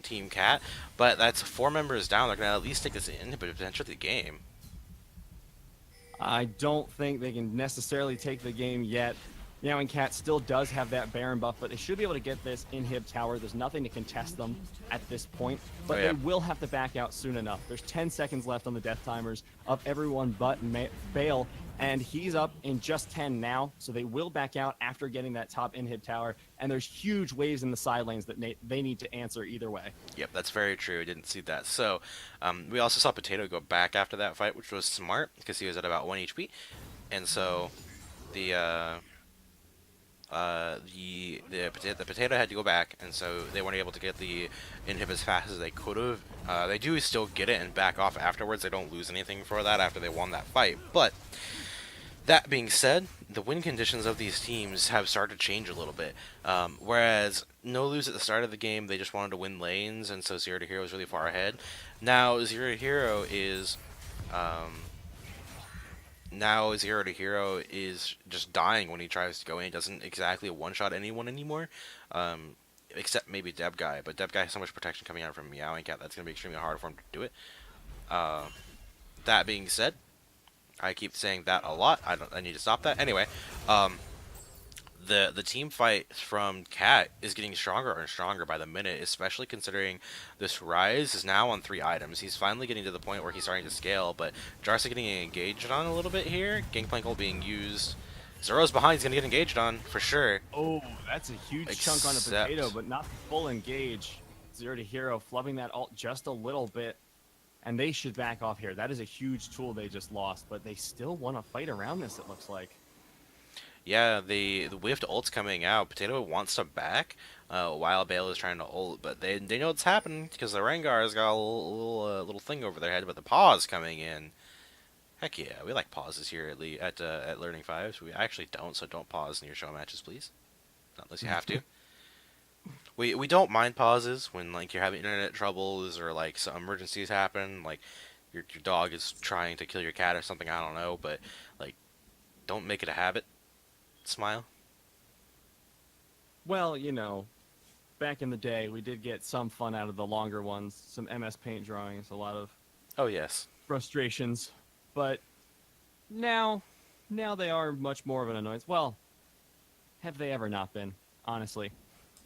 Team Cat. But that's 4 members down. They're going to at least take this inhibitor potential of the game. I don't think they can necessarily take the game yet. Meowing Cat still does have that Baron buff, but they should be able to get this inhib tower. There's nothing to contest them at this point, but they will have to back out soon enough. There's 10 seconds left on the death timers of everyone but Bale, and he's up in just 10 now, so they will back out after getting that top inhib tower, and there's huge waves in the side lanes that they need to answer either way. Yep, that's very true. I didn't see that. So we also saw Potato go back after that fight, which was smart because he was at about 1 HP, and so the Potato had to go back, and so they weren't able to get the inhib as fast as they could have. They do still get it and back off afterwards. They don't lose anything for that after they won that fight. But that being said, the win conditions of these teams have started to change a little bit. Whereas no lose at the start of the game, they just wanted to win lanes, and so Zero to Hero was really far ahead. Now Zero to Hero is just dying when he tries to go in. He doesn't exactly one-shot anyone anymore, except maybe Deb Guy. But Deb Guy has so much protection coming out from Meowing Cat that's going to be extremely hard for him to do it. That being said, I keep saying that a lot. I need to stop that. Anyway, the team fight from Cat is getting stronger and stronger by the minute, especially considering this Rise is now on 3 items. He's finally getting to the point where he's starting to scale, but Jarsa getting engaged on a little bit here. Gangplank being used. Zoro's behind, he's going to get engaged on, for sure. Oh, that's a huge chunk on a Potato, but not the full engage. Zero to Hero flubbing that ult just a little bit, and they should back off here. That is a huge tool they just lost, but they still want to fight around this, it looks like. Yeah, the whiffed ult's coming out. Potato wants to back while Bale is trying to ult, but they know what's happening because the Rengar's got a little thing over their head, but the pause coming in. Heck yeah, we like pauses here at Learning Fives. We actually don't, so don't pause in your show matches, please. Not unless you have to. We don't mind pauses when like you're having internet troubles or like some emergencies happen, like your dog is trying to kill your cat or something. I don't know, but like don't make it a habit. Smile. Well, you know, back in the day, we did get some fun out of the longer ones, some MS Paint drawings, a lot of Oh yes. frustrations, but now they are much more of an annoyance. Well, have they ever not been, honestly?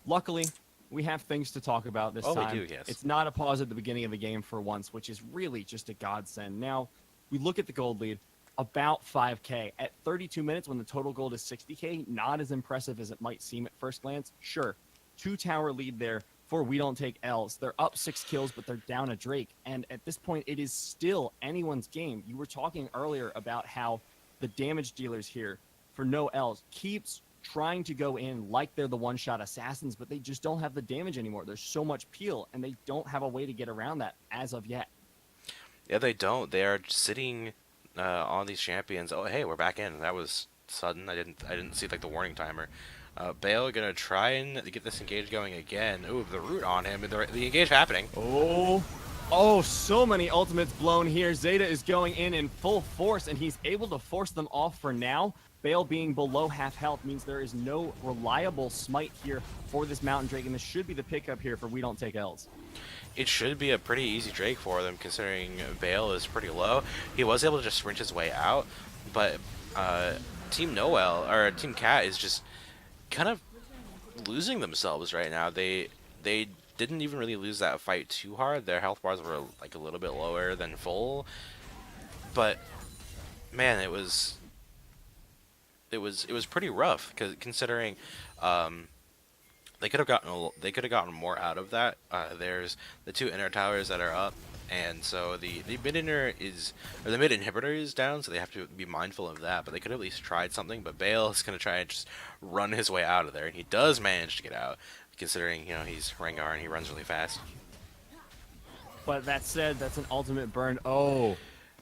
Luckily, we have things to talk about this time. We do, yes. It's not a pause at the beginning of the game for once, which is really just a godsend. Now, we look at the gold lead, about 5K. At 32 minutes, when the total gold is 60K, not as impressive as it might seem at first glance. Sure, 2-tower lead there for We Don't Take L's. They're up 6 kills, but they're down a Drake. And at this point, it is still anyone's game. You were talking earlier about how the damage dealers here for no L's keeps trying to go in like they're the one-shot assassins, but they just don't have the damage anymore. There's so much peel, and they don't have a way to get around that as of yet. Yeah, they don't. They are sitting on these champions. Oh, hey, we're back in. That was sudden. I didn't see like the warning timer. Bale gonna try and get this engage going again. Ooh, the root on him. The engage happening. Oh, so many ultimates blown here. Zeta is going in full force, and he's able to force them off for now. Bale being below half health means there is no reliable smite here for this Mountain Drake, and this should be the pickup here for We Don't Take L's. It should be a pretty easy Drake for them, considering Bale is pretty low. He was able to just sprint his way out, but Team Noel, or Team Cat, is just kind of losing themselves right now. They didn't even really lose that fight too hard. Their health bars were like a little bit lower than full, but man, it was it was pretty rough, considering um, they could have gotten more out of that. There's the two inner towers that are up, and so the mid inner is or the mid inhibitor is down, so they have to be mindful of that. But they could have at least tried something. But Bale is gonna try and just run his way out of there, and he does manage to get out, considering he's Rengar and he runs really fast. But that said, that's an ultimate burn. Oh.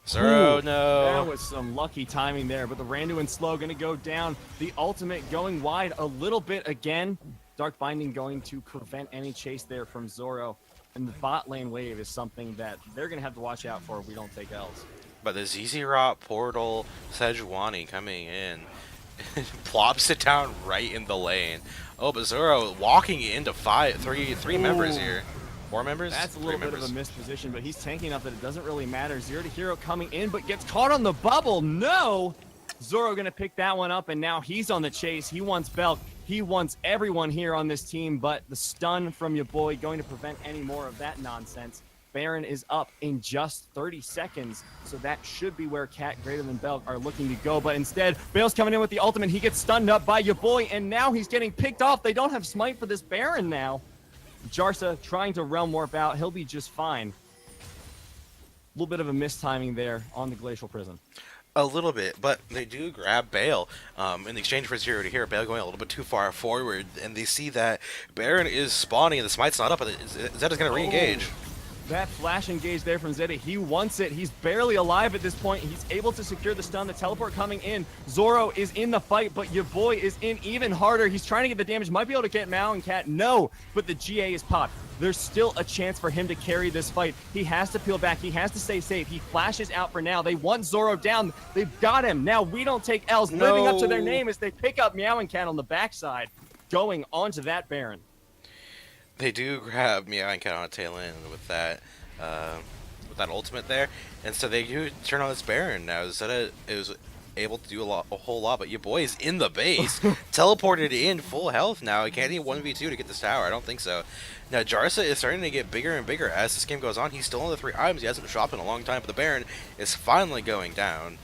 Zoro, Ooh, no. That was some lucky timing there, but the Randu and Slow going to go down. The ultimate going wide a little bit again. Dark Binding going to prevent any chase there from Zoro. And the bot lane wave is something that they're going to have to watch out for if we don't take L's. But the ZZ Rot Portal Sejuani coming in plops it down right in the lane. Oh, but Zoro walking into three members here. 4 members? That's a 3 little bit members. of a missed position, but he's tanking enough that it doesn't really matter. Zero to Hero coming in, but gets caught on the bubble. No! Zoro going to pick that one up, and now he's on the chase. He wants Belk. He wants everyone here on this team, but the stun from your boy going to prevent any more of that nonsense. Baron is up in just 30 seconds, so that should be where Cat greater than Belk are looking to go. But instead, Bale's coming in with the ultimate. He gets stunned up by your boy, and now he's getting picked off. They don't have smite for this Baron now. Jarsa trying to realm warp out. He'll be just fine. A little bit of a mistiming there on the Glacial Prison. A little bit, but they do grab Bale in exchange for 0 to Hero. Bale going a little bit too far forward, and they see that Baron is spawning and the smite's not up, but Zeta's going to re-engage. That flash engage there from Zeta. He wants it. He's barely alive at this point. He's able to secure the stun. The teleport coming in. Zoro is in the fight, but your boy is in even harder. He's trying to get the damage. Might be able to get Mao and Cat. No, but the GA is popped. There's still a chance for him to carry this fight. He has to peel back. He has to stay safe. He flashes out for now. They want Zoro down. They've got him. Now we don't take L's. No. Living up to their name as they pick up Meow and Cat on the backside, going onto that Baron. They do grab Meow and Cat on a tail end with that ultimate there, and so they do turn on this Baron now. Zeta is able to do a whole lot, but your boy is in the base, teleported in full health now. He can't even 1v2 to get this tower. I don't think so. Now Jarsa is starting to get bigger and bigger as this game goes on. He's still on the 3 items. He hasn't shopped in a long time, but the Baron is finally going down.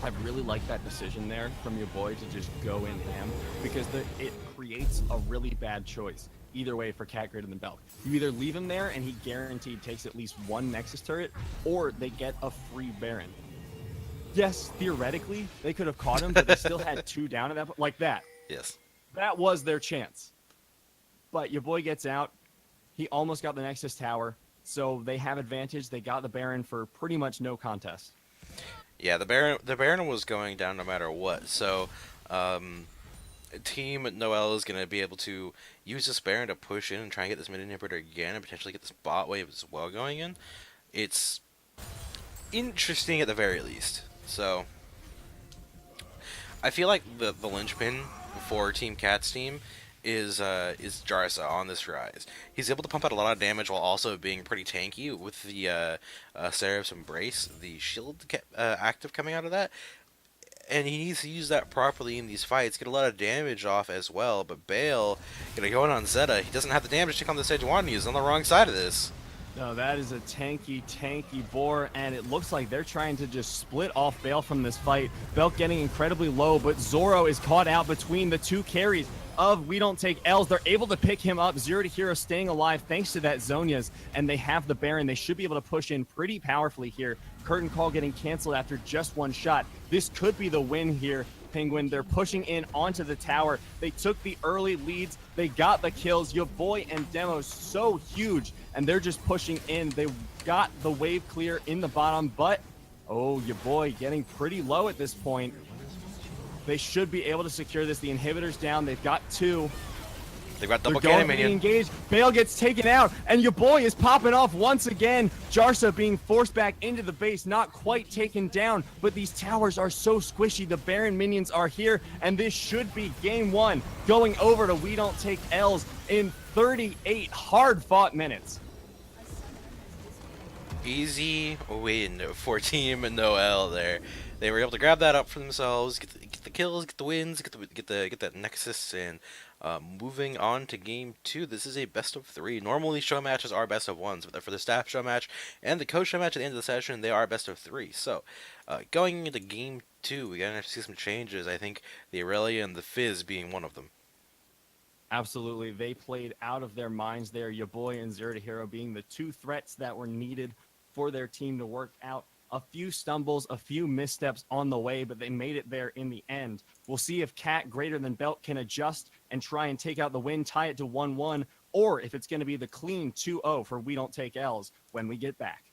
I really like that decision there from your boy to just go in ham, because it creates a really bad choice either way for Cat greater than Belk. You either leave him there and he guaranteed takes at least 1 Nexus turret, or they get a free Baron. Yes, theoretically, they could have caught him, but they still had 2 down at that point. Like that. Yes. That was their chance. But your boy gets out. He almost got the Nexus tower, so they have advantage. They got the Baron for pretty much no contest. Yeah, the Baron was going down no matter what. So, Team Noel is going to be able to use this Baron to push in and try and get this mid inhibitor again and potentially get this bot wave as well going in. It's interesting at the very least. So, I feel like the linchpin for Team Cat's team is Jarsa on this rise. He's able to pump out a lot of damage while also being pretty tanky with the Seraph's Embrace, the shield active coming out of that. And he needs to use that properly in these fights, get a lot of damage off as well. But Bale, going on Zeta, he doesn't have the damage to take on the Sejuani. He's on the wrong side of this. No, that is a tanky boar, and it looks like they're trying to just split off Bale from this fight. Belk getting incredibly low, but Zoro is caught out between the 2 carries of We Don't Take L's. They're able to pick him up. 0 to Hero staying alive thanks to that Zonia's, and they have the Baron. They should be able to push in pretty powerfully here. Curtain Call getting canceled after just 1 shot. This could be the win here, Penguin. They're pushing in onto the tower. They took the early leads. They got the kills. Your boy and Demo's so huge, and they're just pushing in. They got the wave clear in the bottom, but oh, your boy getting pretty low at this point. They should be able to secure this. The inhibitor's down. They've got 2. They've got double They're cannon going to be minion. engaged. Bale gets taken out, and your boy is popping off once again. Jarsa being forced back into the base, not quite taken down, but these towers are so squishy. The Baron minions are here, and this should be game 1, going over to We Don't Take L's in 38 hard-fought minutes. Easy win for Team Noel there. They were able to grab that up for themselves, get get the kills, get the wins, get that nexus, and moving on to game two. This is a best of three. Normally, show matches are best of ones, but for the staff show match and the coach show match at the end of the session, they are best of three. So, going into game two, we're gonna have to see some changes. I think the Aurelia and the Fizz being one of them. Absolutely. They played out of their minds there. Your boy and Zero to Hero being the two threats that were needed for their team to work out. A few stumbles, a few missteps on the way, but they made it there in the end. We'll see if Cat greater than Belk can adjust and try and take out the win, tie it to 1-1, or if it's going to be the clean 2-0 for We Don't Take L's when we get back.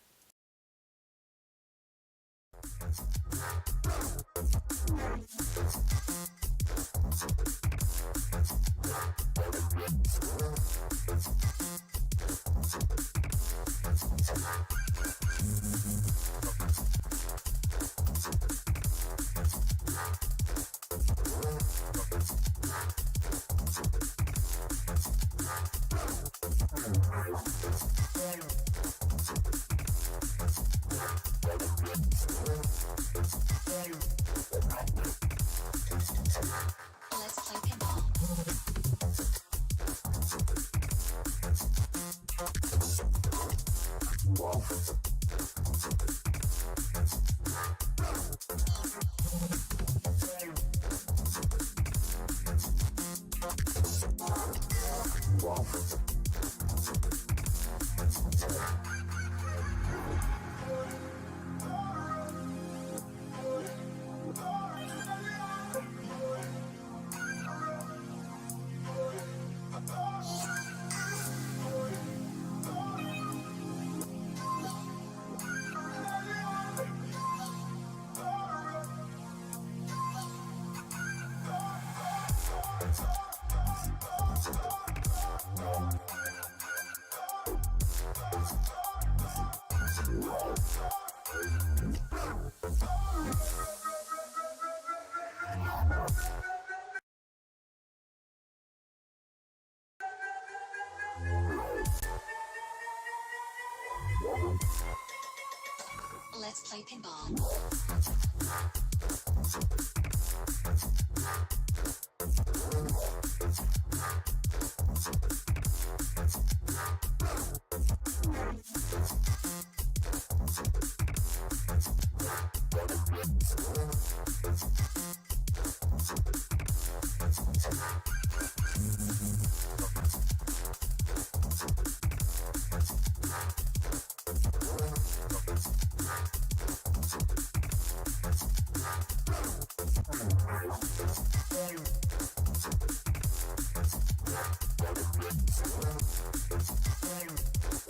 Let's play pinball. Let's play pinball.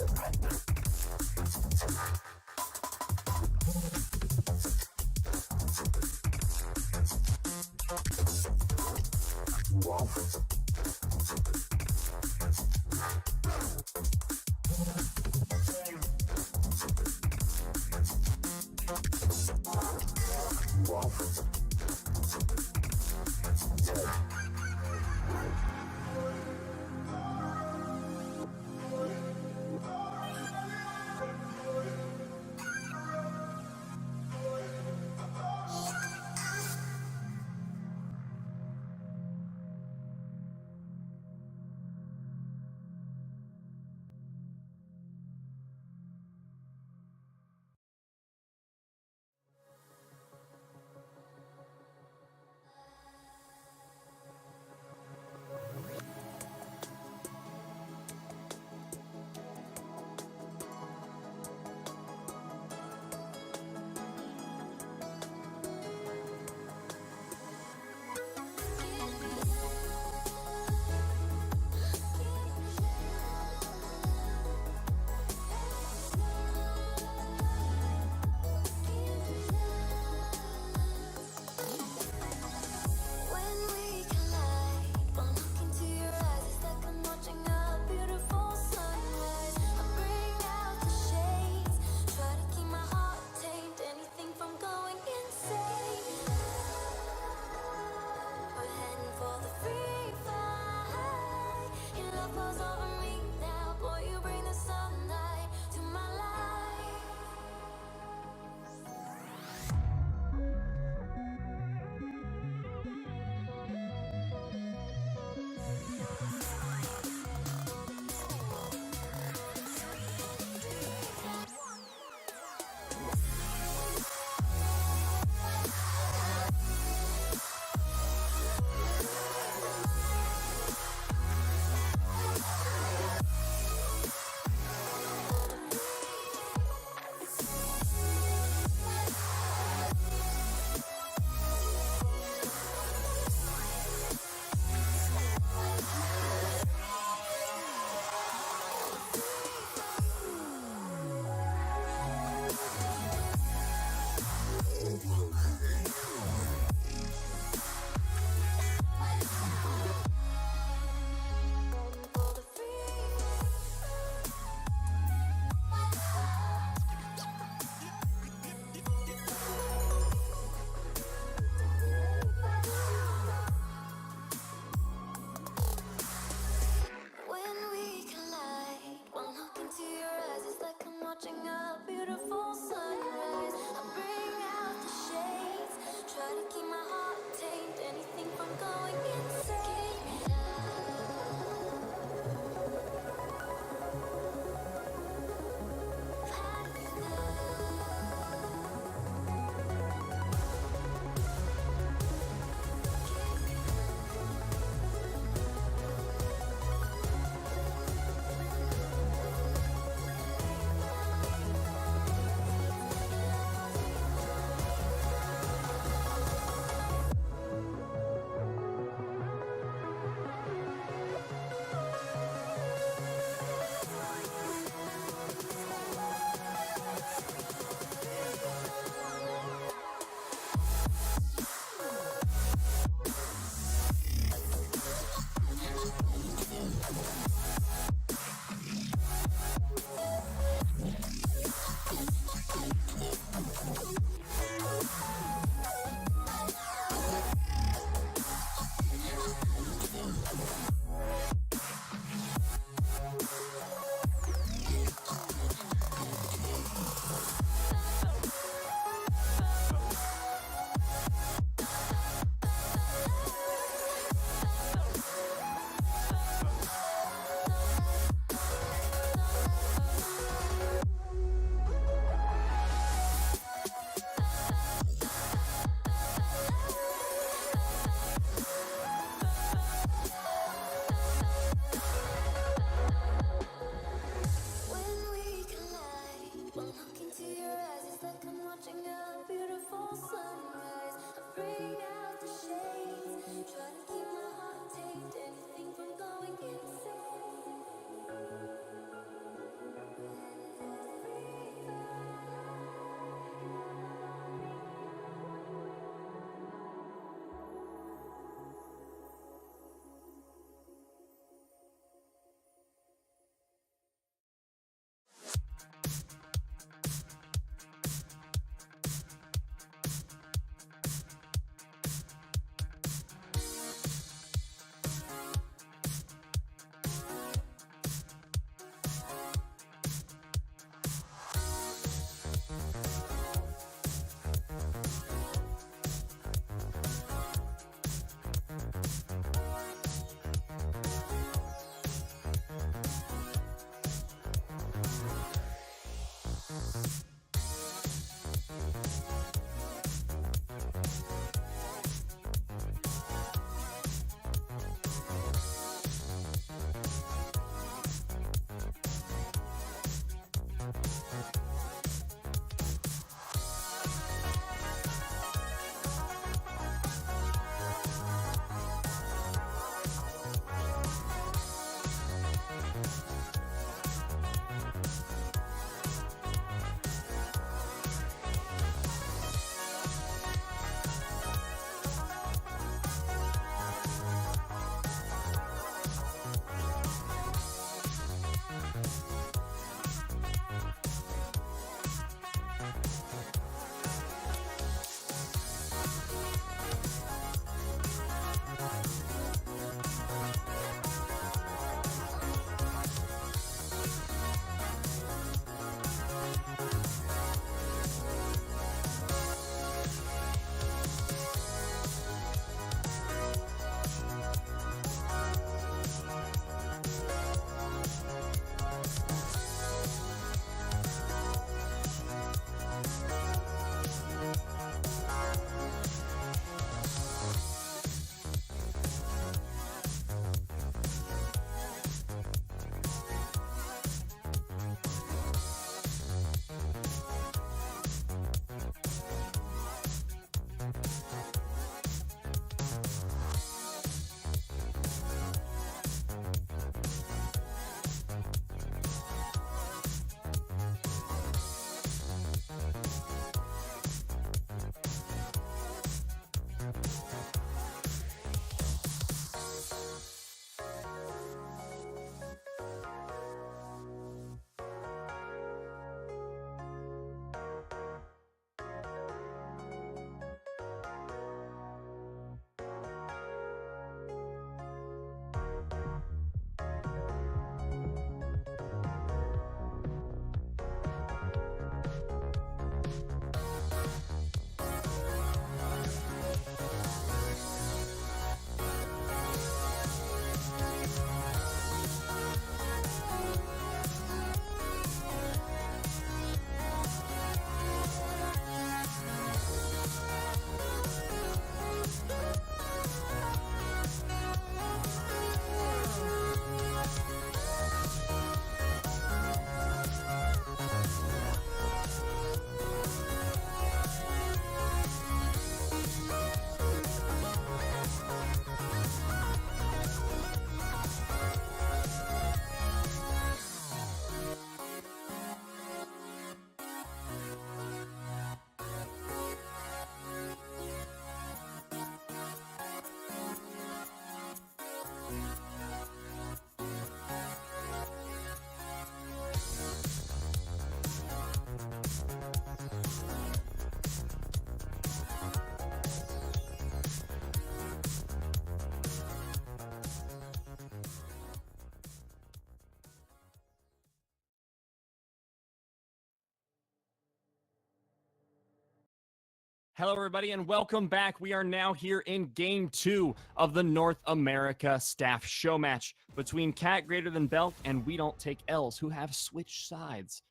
Hello, everybody, and welcome back. We are now here in Game 2 of the North America Staff Showmatch between Cat Greater Than Belk and We Don't Take L's, who have switched sides.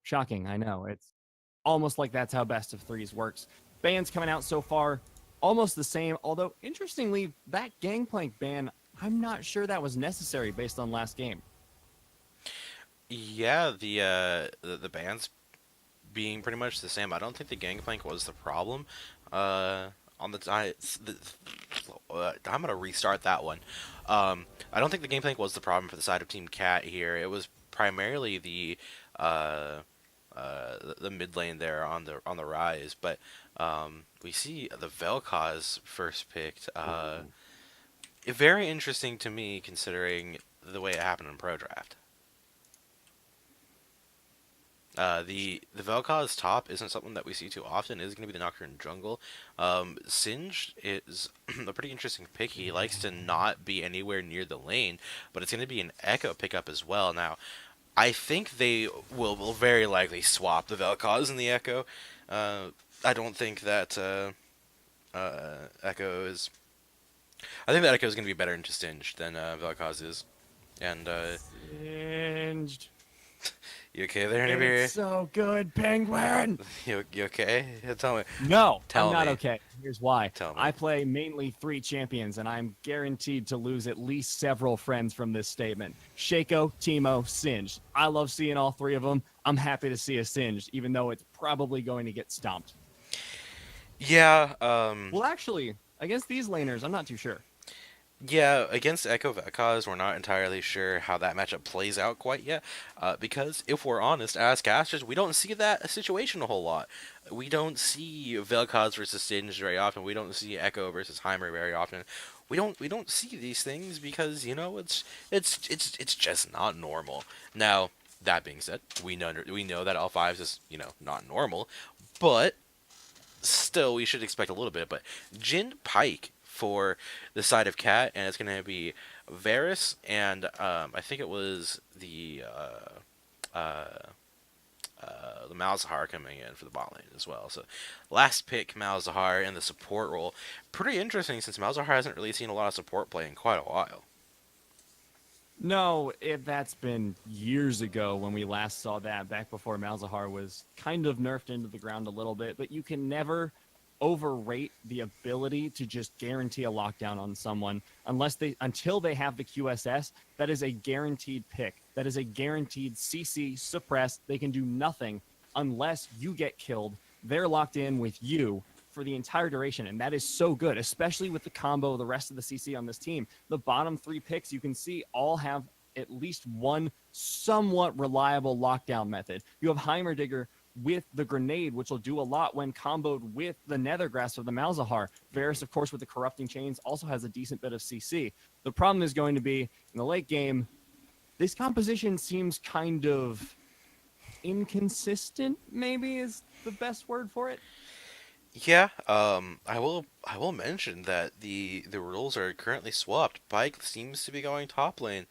Shocking, I know. It's almost like that's how best of threes works. Bans coming out so far, almost the same, although, interestingly, that Gangplank ban, I'm not sure that was necessary based on last game. Yeah, the bans being pretty much the same. I don't think the Gangplank was the problem. On I'm gonna restart that one. I don't think the Gangplank was the problem for the side of Team Cat here. It was primarily the mid lane there on the rise. But we see the Vel'Koz first picked. Very interesting to me considering the way it happened in Pro Draft. The Vel'Koz top isn't something that we see too often. It is going to be the Nocturne jungle. Singed is a pretty interesting pick. He likes to not be anywhere near the lane, but it's going to be an Echo pickup as well. Now, I think they will very likely swap the Vel'Koz and the Echo. I don't think that Echo is. I think that Echo is going to be better into Singed than Vel'Koz is. And Singed. You okay there, Nibiru? It's so good, Penguin! You okay? Yeah, tell me. No, Tell I'm not me. okay. Here's why. Tell me. I play mainly 3 champions, and I'm guaranteed to lose at least several friends from this statement. Shaco, Teemo, Singed. I love seeing all 3 of them. I'm happy to see a Singed, even though it's probably going to get stomped. Yeah, Well, actually, against these laners, I'm not too sure. Yeah, against Echo Vel'Koz, we're not entirely sure how that matchup plays out quite yet. Because if we're honest, as casters, we don't see that situation a whole lot. We don't see Vel'Koz versus Singed very often. We don't see Echo versus Heimer very often. We don't see these things because it's just not normal. Now that being said, we know that L5s is not normal, but still we should expect a little bit. But Jhin Pike for the side of Cat, and it's going to be Varus and I think it was the Malzahar coming in for the bot lane as well. So last pick Malzahar in the support role. Pretty interesting since Malzahar hasn't really seen a lot of support play in quite a while. No, that's been years ago when we last saw that, back before Malzahar was kind of nerfed into the ground a little bit, but you can never overrate the ability to just guarantee a lockdown on someone until they have the QSS. That is a guaranteed pick. That is a guaranteed CC suppress. They can do nothing unless you get killed. They're locked in with you for the entire duration, and that is so good, especially with the combo of the rest of the CC on this team. The bottom 3 picks you can see all have at least one somewhat reliable lockdown method. You have Heimerdinger with the grenade, which will do a lot when comboed with the Nethergrass of the Malzahar. Varus, of course, with the corrupting chains, also has a decent bit of CC. The problem is going to be, in the late game, this composition seems kind of inconsistent, maybe is the best word for it. Yeah, I will mention that the rules are currently swapped. Pike seems to be going top lane.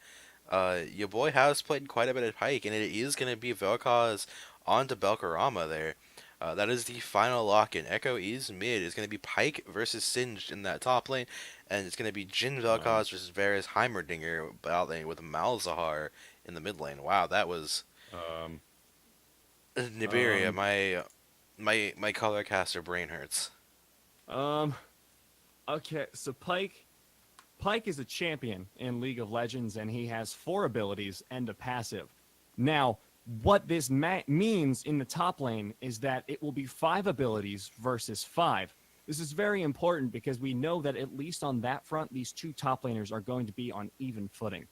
Your boy has played quite a bit of Pike, and it is going to be Vel'Koz onto Belkarama there. That is the final lock-in. Echo is mid. It's going to be Pike versus Singed in that top lane, and it's going to be Jhin Vel'Koz versus Varus Heimerdinger bot lane with Malzahar in the mid lane. Wow, that was Nibiria. My color caster brain hurts. Okay, so Pike is a champion in League of Legends, and he has 4 abilities and a passive. Now, what this means in the top lane is that it will be 5 abilities versus 5. This is very important because we know that at least on that front, these 2 top laners are going to be on even footing.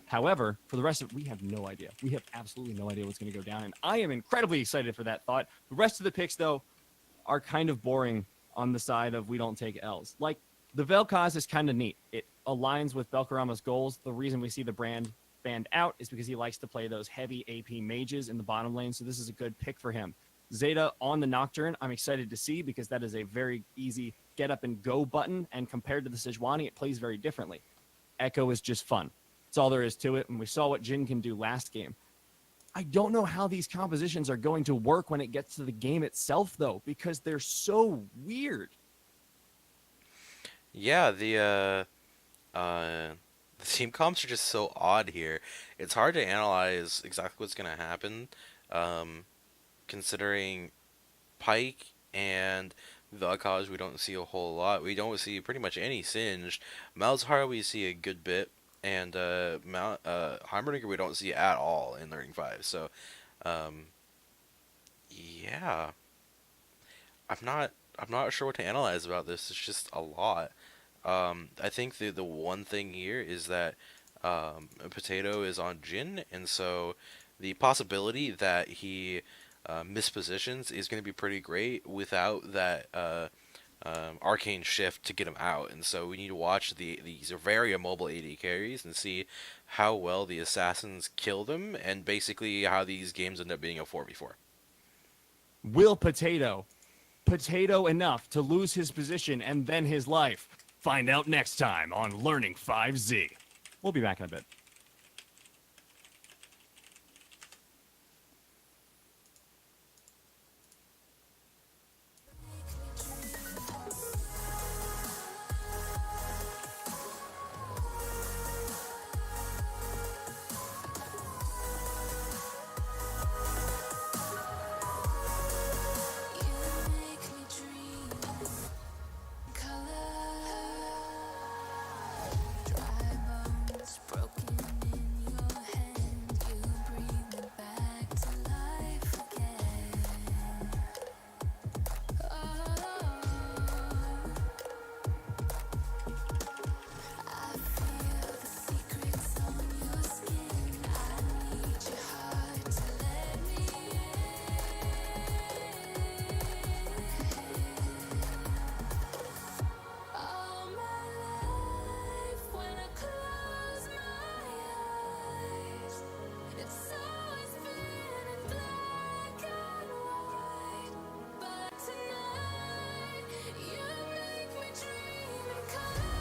However, for the rest of it, we have no idea. We have absolutely no idea what's going to go down, and I am incredibly excited for that thought. The rest of the picks, though, are kind of boring on the side of we don't take L's. Like The Vel'Koz is kind of neat. It aligns with Belkorama's goals. The reason we see the brand banned out is because he likes to play those heavy AP mages in the bottom lane, so this is a good pick for him. Zeta on the Nocturne, I'm excited to see because that is a very easy get up and go button, and compared to the Sejuani, it plays very differently. Echo is just fun. That's all there is to it, and we saw what Jhin can do last game. I don't know how these compositions are going to work when it gets to the game itself, though, because they're so weird. Yeah, the team comps are just so odd here. It's hard to analyze exactly what's gonna happen, considering Pike and Vel'Koz we don't see a whole lot. We don't see pretty much any Singed. Malzahar we see a good bit, and Heimerdinger we don't see at all in the Ring 5. So, yeah, I'm not sure what to analyze about this. It's just a lot. I think the one thing here is that Potato is on Jhin, and so the possibility that he mispositions is going to be pretty great without that arcane shift to get him out. And so we need to watch these very immobile AD carries and see how well the assassins kill them, and basically how these games end up being a 4v4. Will Potato enough to lose his position and then his life? Find out next time on Learning 5Z. We'll be back in a bit. You make me dream. Color. Dry bones broken in your hand. You bring me back to life again. Oh, I feel the secrets on your skin. I need your heart to let me all my life. When I close my eyes, it's always been in black and white. But tonight, you make me dream in color.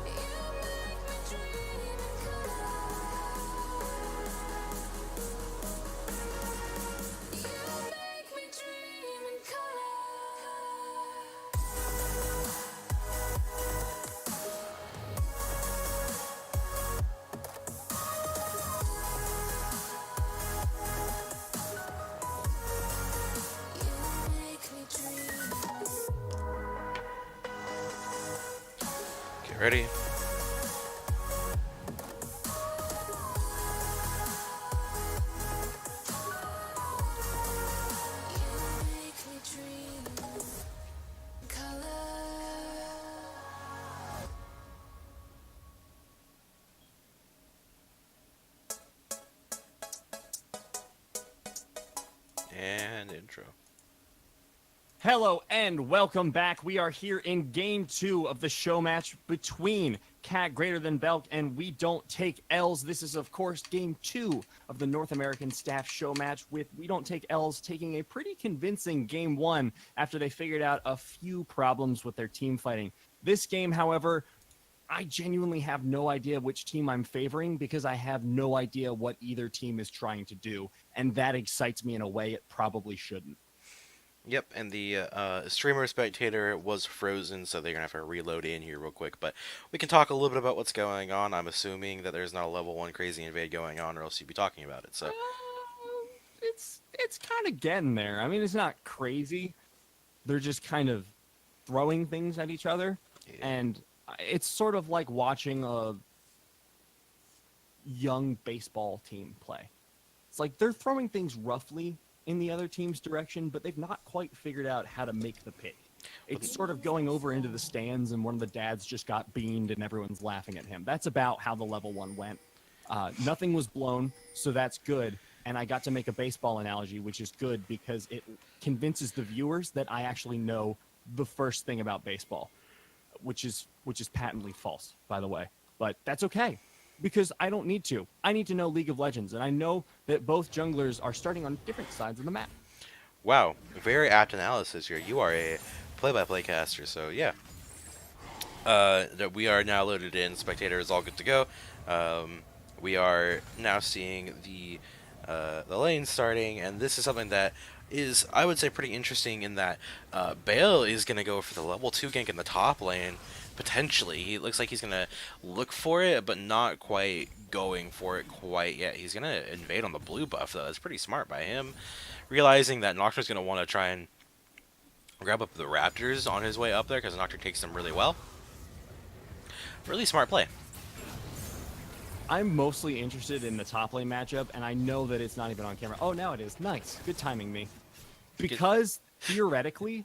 You make me dream in color. You make me dream in color. You make me dream. Get ready. You make me dream. Color. And intro. Hello and welcome back. We are here in game 2 of the show match between Cat Greater Than Belk and We Don't Take L's. This is, of course, game 2 of the North American Staff Show Match, with We Don't Take L's taking a pretty convincing game 1 after they figured out a few problems with their team fighting. This game, however, I genuinely have no idea which team I'm favoring because I have no idea what either team is trying to do, and that excites me in a way it probably shouldn't. Yep, and the streamer spectator was frozen, so they're gonna have to reload in here real quick. But we can talk a little bit about what's going on. I'm assuming that there's not a level 1 crazy invade going on, or else you'd be talking about it. So It's kind of getting there. I mean, it's not crazy. They're just kind of throwing things at each other, Yeah. and it's sort of like watching a young baseball team play. It's like they're throwing things roughly in the other team's direction, but they've not quite figured out how to make the pick. It's sort of going over into the stands, and one of the dads just got beamed, and everyone's laughing at him. That's about how the level 1 went. Nothing was blown, so that's good. and I got to make a baseball analogy, which is good because it convinces the viewers that I actually know the first thing about baseball, which is patently false, by the way. But that's okay, because I don't need to. I need to know League of Legends, and I know that both junglers are starting on different sides of the map. Wow, very apt analysis here. You are a play-by-play caster, so yeah. That we are now loaded in. Spectator is all good to go. We are now seeing the lane starting, and this is something that is, I would say, pretty interesting in that Bale is going to go for the level 2 gank in the top lane, potentially. He looks like he's going to look for it, but not quite going for it quite yet. He's going to invade on the blue buff, though. That's pretty smart by him, realizing that Nocturne's going to want to try and grab up the Raptors on his way up there, because Nocturne takes them really well. Really smart play. I'm mostly interested in the top lane matchup, and I know that it's not even on camera. Oh, now it is. Nice. Good timing, me. Because, theoretically,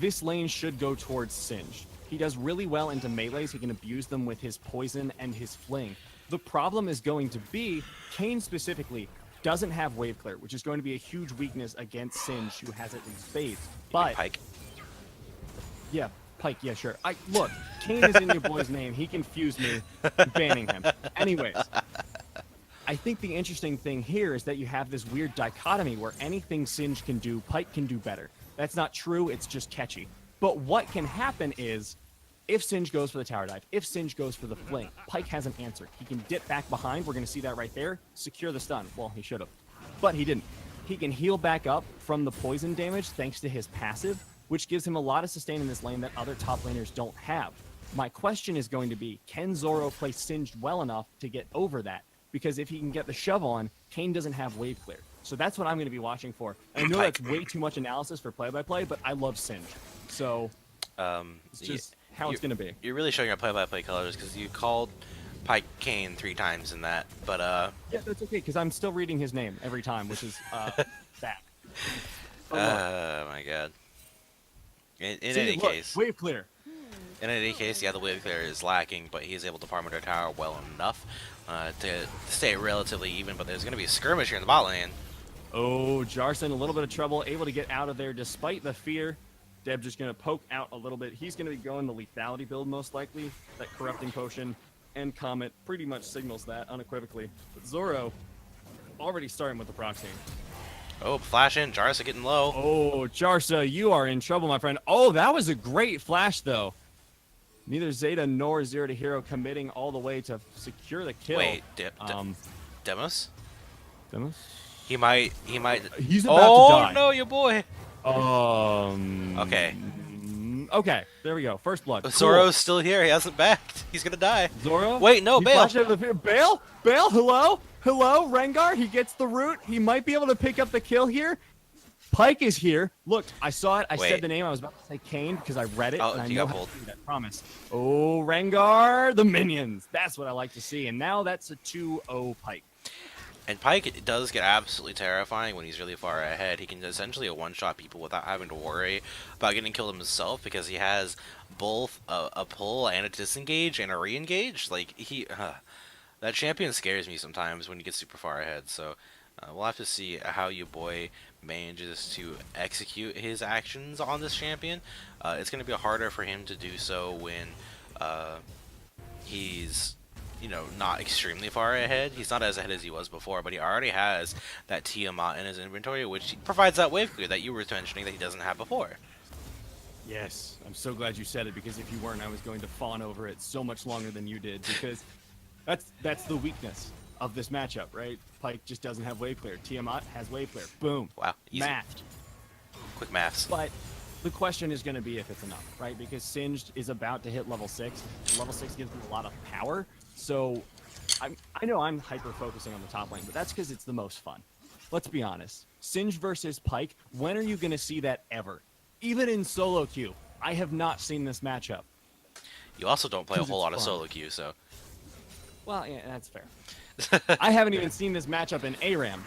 this lane should go towards Singed. He does really well into melees. He can abuse them with his poison and his fling. The problem is going to be, Kayn specifically doesn't have wave clear, which is going to be a huge weakness against Singed, who has it in spades. But, Pike. Yeah, Pike, yeah, sure. Look, Kayn is in your boy's name. He confused me, banning him. Anyways, I think the interesting thing here is that you have this weird dichotomy where anything Singed can do, Pike can do better. That's not true, it's just catchy. But what can happen is, if Singed goes for the tower dive, if Singed goes for the fling, Pike has an answer. He can dip back behind, we're going to see that right there, secure the stun. Well, he should have, but he didn't. He can heal back up from the poison damage thanks to his passive, which gives him a lot of sustain in this lane that other top laners don't have. My question is going to be, can Zoro play Singed well enough to get over that? Because if he can get the shove on, Kayn doesn't have wave clear. So that's what I'm going to be watching for. And I know that's way too much analysis for play-by-play, but I love Singed. So it's just how it's going to be. You're really showing your play-by-play colors, because you called Pike Kayn 3 times in that, but yeah, that's okay, because I'm still reading his name every time, which is bad. Oh my god. In any case, wave clear. In any case, yeah, the wave clear is lacking, but he is able to farm under tower well enough to stay relatively even. But there's going to be a skirmish here in the bot lane. Oh, Jarson, a little bit of trouble, able to get out of there despite the fear. Deb just going to poke out a little bit. He's going to be going the lethality build most likely. That corrupting potion and Comet pretty much signals that unequivocally. But Zoro already starting with the proxy. Oh, flash in. Jarsa getting low. Oh, Jarsa, you are in trouble, my friend. Oh, that was a great flash, though. Neither Zeta nor Zero to Hero committing all the way to secure the kill. Wait, Demos? Demos? He might. He's about to die. Oh no, your boy. Okay. Okay, there we go. First blood. Cool. Zoro's still here. He hasn't backed. He's gonna die. Zoro? Wait, no, Bale. Bale? Bale? Hello? Hello? Rengar? He gets the root. He might be able to pick up the kill here. Pike is here. Look, I saw it. I said the name. I was about to say Kayn because I read it. Oh, and I you know got how pulled. to do that. Promise. Oh, Rengar, the minions. That's what I like to see. And now that's a 2-0 Pike. And Pike does get absolutely terrifying when he's really far ahead. He can essentially one-shot people without having to worry about getting killed himself, because he has both a pull and a disengage and a re-engage. Like, that champion scares me sometimes when he gets super far ahead. So we'll have to see how your boy manages to execute his actions on this champion. It's going to be harder for him to do so when he's, not extremely far ahead. He's not as ahead as he was before, but he already has that Tiamat in his inventory, which provides that wave clear that you were mentioning that he doesn't have before. Yes, I'm so glad you said it, because if you weren't, I was going to fawn over it so much longer than you did, because that's the weakness of this matchup, right? Pike just doesn't have wave clear. Tiamat has wave clear. Boom. Wow, easy. Mathed. Quick maths. But the question is going to be if it's enough, right? Because Singed is about to hit level 6. Level 6 gives him a lot of power. So I know I'm hyper-focusing on the top lane, but that's because it's the most fun. Let's be honest. Singed versus Pike, when are you going to see that ever? Even in solo queue, I have not seen this matchup. You also don't play a whole lot of solo queue, so... Well, yeah, that's fair. I haven't even seen this matchup in ARAM.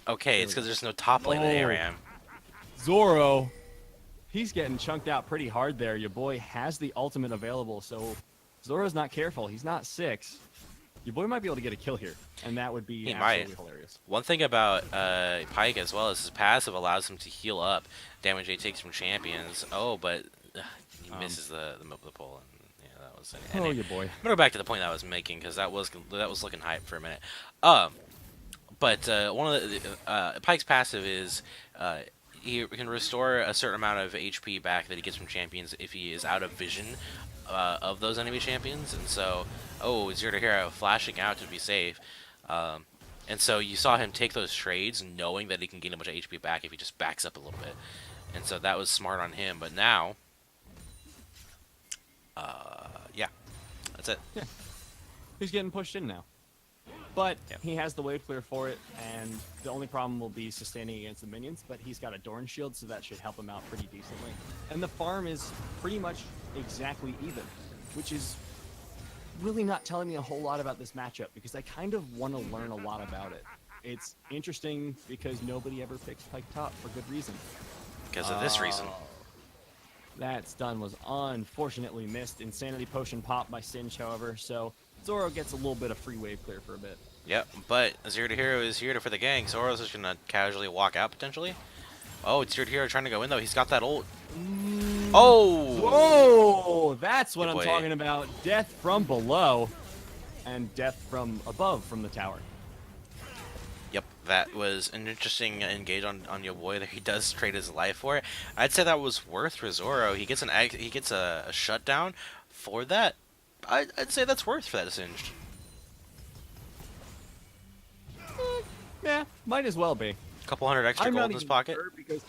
Okay, it's because there's no top lane in ARAM. Zoro, he's getting chunked out pretty hard there. Your boy has the ultimate available, so Zoro's not careful. He's not 6. your boy might be able to get a kill here, and that would be He absolutely might. hilarious. One thing about Pike as well is his passive allows him to heal up damage he takes from champions. Oh, but he misses the pole. And, yeah, that was. Oh, your boy. I'm gonna go back to the point I was making because that was looking hype for a minute. But one of the Pike's passive is he can restore a certain amount of HP back that he gets from champions if he is out of vision of those enemy champions. And so, oh, Zero to Hero flashing out to be safe. And so you saw him take those trades knowing that he can gain a bunch of HP back if he just backs up a little bit. And so that was smart on him. But now, yeah, that's it. Yeah. He's getting pushed in now. But Yep. he has the wave clear for it, and the only problem will be sustaining against the minions, but he's got a Dorn shield, so that should help him out pretty decently. And the farm is pretty much exactly even, which is really not telling me a whole lot about this matchup, because I kind of want to learn a lot about it. It's interesting because nobody ever picks Pike top for good reason. Because of this reason. That stun was unfortunately missed. Insanity Potion pop by Singe, however, so Zoro gets a little bit of free wave clear for a bit. Yep, but Zero to Hero is here for the gang. Zoro's just gonna casually walk out potentially. Oh, it's Zero to Hero trying to go in though. He's got that ult. Oh! Whoa! That's what Good I'm boy. talking about. Death from below and death from above from the tower. Yep, that was an interesting engage on your boy there. He does trade his life for it. I'd say that was worth for Zoro. He gets a shutdown for that. I'd say that's worth for that Singed. Yeah, might as well be. A couple hundred extra I'm gold not in his even pocket. sure because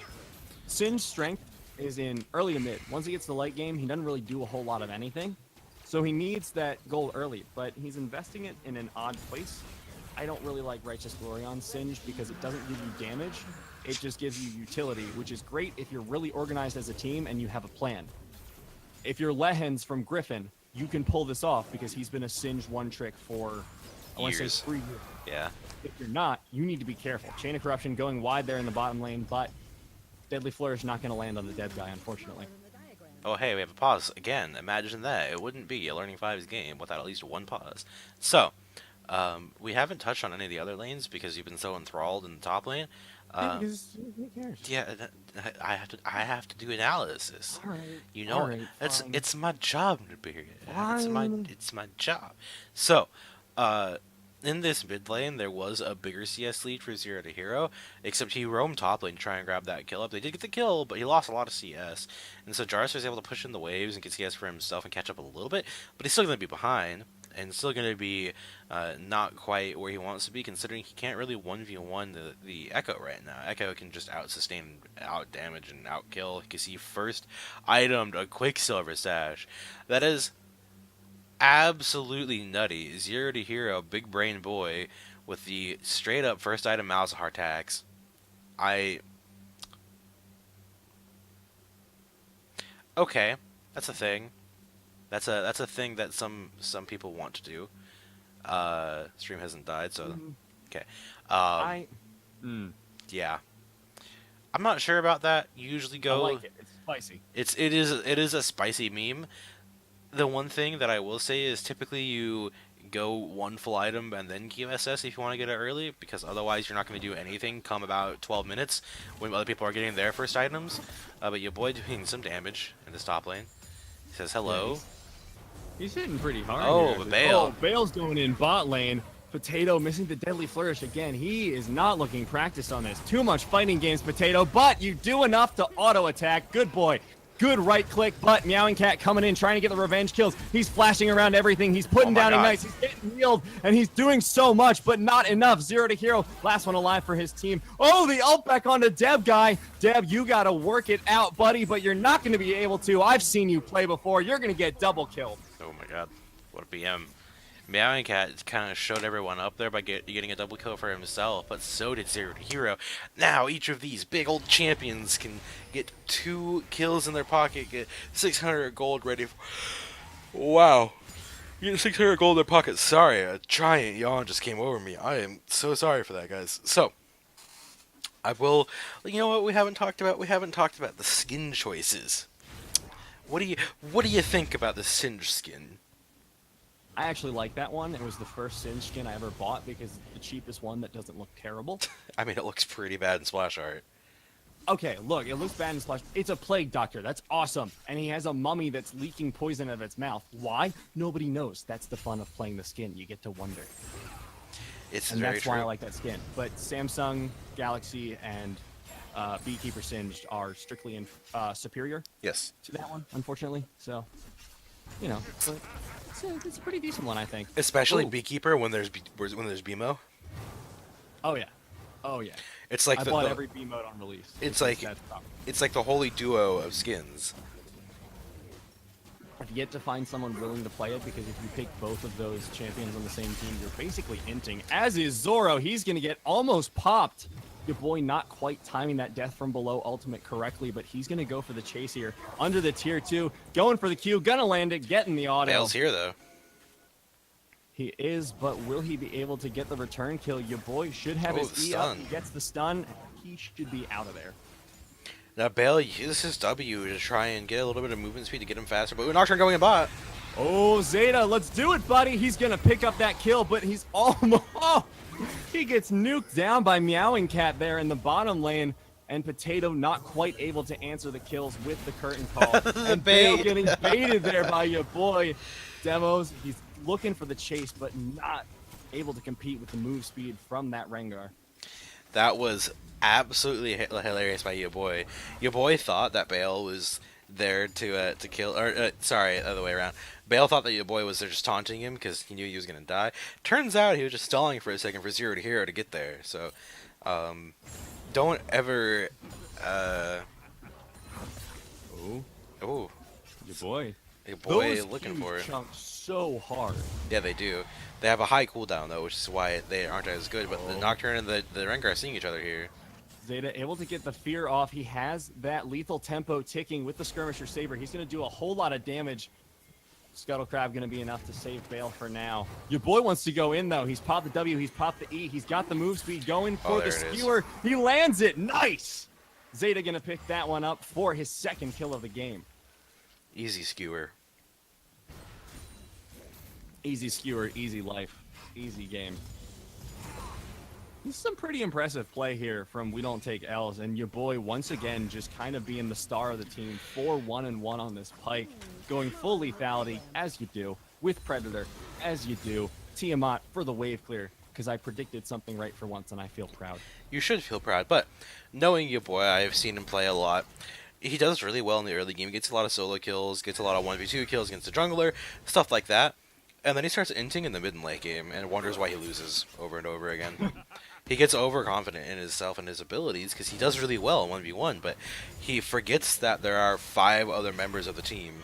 Singe's strength is in early to mid. Once he gets to the late game, he doesn't really do a whole lot of anything. So he needs that gold early, but he's investing it in an odd place. I don't really like Righteous Glory on Singe because it doesn't give you damage. It just gives you utility, which is great if you're really organized as a team and you have a plan. If you're Lehens from Griffin, you can pull this off because he's been a Singe one trick for, I want to Years. say 3 years. Yeah. If you're not, you need to be careful. Chain of Corruption going wide there in the bottom lane, but Deadly Flourish not going to land on the dead guy, unfortunately. Oh, hey, we have a pause. Again, imagine that. It wouldn't be a Learning 5's game without at least one pause. So, we haven't touched on any of the other lanes because you've been so enthralled in the top lane. Because who cares? Yeah, I have to do analysis. All right. You know, all right, fine. it's my job to be here. Fine. It's my job. So, in this mid lane, there was a bigger CS lead for Zero to Hero, except he roamed top lane to try and grab that kill up. They did get the kill, but he lost a lot of CS, and so Jarvis was able to push in the waves and get CS for himself and catch up a little bit, but he's still going to be behind, and still going to be not quite where he wants to be, considering he can't really 1v1 the Echo right now. Echo can just out-sustain, out-damage, and out-kill, because he first itemed a Quicksilver Sash. That is absolutely nutty. Zero to Hero, big brain boy, with the straight-up first item Malzahar tax. Okay, that's a thing. That's a thing that some people want to do. Stream hasn't died, so okay. Yeah. I'm not sure about that. You usually I go. like it. It's spicy. It is a spicy meme. The one thing that I will say is typically you go one full item and then QSS if you want to get it early, because otherwise you're not going to do anything come about 12 minutes when other people are getting their first items. But your boy doing some damage in this top lane. He says hello. Yeah, he's hitting pretty hard. Oh, here. but Bale. Oh, Bale's going in bot lane. Potato missing the Deadly Flourish again. He is not looking practiced on this. Too much fighting games, Potato, but you do enough to auto attack. Good boy. Good right click, but Meowing Cat coming in, trying to get the revenge kills. He's flashing around everything. He's putting down ignites. He's getting healed, and he's doing so much, but not enough. Zero to Hero, last one alive for his team. Oh, the ult back onto Deb guy. Deb, you got to work it out, buddy, but you're not going to be able to. I've seen you play before. You're going to get double killed. Oh my god, what a BM. Meowing Cat kind of showed everyone up there by getting a double kill for himself, but so did Zero to Hero. Now each of these big old champions can get 2 kills in their pocket, get 600 gold ready for... Wow. Get 600 gold in their pocket. Sorry, a giant yawn just came over me. I am so sorry for that, guys. So, I will... You know what we haven't talked about? We haven't talked about the skin choices. What do you think about the Singe skin? I actually like that one. It was the first Singe skin I ever bought because it's the cheapest one that doesn't look terrible. I mean, it looks pretty bad in splash art. Okay, look, it looks bad in Splash. It's a plague doctor. That's awesome. And he has a mummy that's leaking poison out of its mouth. Why? Nobody knows. That's the fun of playing the skin. You get to wonder. It's And very that's true. why I like that skin. But Samsung, Galaxy, and Beekeeper Singed are strictly superior Yes. to that one, unfortunately. So, you know, but it's a pretty decent one, I think. Especially Ooh. Beekeeper when there's BMO. Oh, yeah. Oh, yeah. It's like I bought every B mode on release. It's because like that's proper. it's like the holy duo of skins. I've yet to find someone willing to play it because if you pick both of those champions on the same team, you're basically inting. As is Zoro, he's going to get almost popped. Your boy not quite timing that death from below ultimate correctly, but he's going to go for the chase here. Under the tier 2, going for the Q, gonna land it, getting the auto. Bale's here though. He is, but will he be able to get the return kill? Your boy should have Oh, his the E up. stun. He gets the stun. He should be out of there. Now Bale uses his W to try and get a little bit of movement speed to get him faster, but Nocturne going in bot. Oh, Zeta, let's do it, buddy. He's going to pick up that kill, but he's almost... Oh, he gets nuked down by Meowing Cat there in the bottom lane, and Potato not quite able to answer the kills with the curtain call. And Bale bait. getting baited there by your boy. Demos, he's looking for the chase, but not able to compete with the move speed from that Rengar. That was absolutely hilarious by your boy. Your boy thought that Bale was there to kill, or sorry, other way around. Bale thought that your boy was there just taunting him because he knew he was gonna die. Turns out he was just stalling for a second for Zero to Hero to get there. So, don't ever. Oh, Oh, your boy. your boy Those looking Qs for it. chunk so hard. Yeah, they do. They have a high cooldown though, which is why they aren't as good. But the Oh. Nocturne and the Rengar are seeing each other here. Zeta able to get the fear off. He has that lethal tempo ticking with the Skirmisher Saber. He's going to do a whole lot of damage. Scuttle Crab going to be enough to save Bale for now. Your boy wants to go in, though. He's popped the W. He's popped the E. He's got the move speed going for the there it is. skewer. He lands it. Nice! Zeta going to pick that one up for his second kill of the game. Easy skewer. Easy skewer, easy life, easy game. This is some pretty impressive play here from We Don't Take L's, and your boy once again just kind of being the star of the team. 4-1-1 on this pike, going full lethality as you do, with Predator as you do, Tiamat for the wave clear, because I predicted something right for once and I feel proud. You should feel proud, but knowing your boy, I've seen him play a lot. He does really well in the early game. He gets a lot of solo kills, gets a lot of 1v2 kills against the jungler, stuff like that. And then he starts inting in the mid and late game and wonders why he loses over and over again. He gets overconfident in himself and his abilities because he does really well in 1v1, but he forgets that there are 5 other members of the team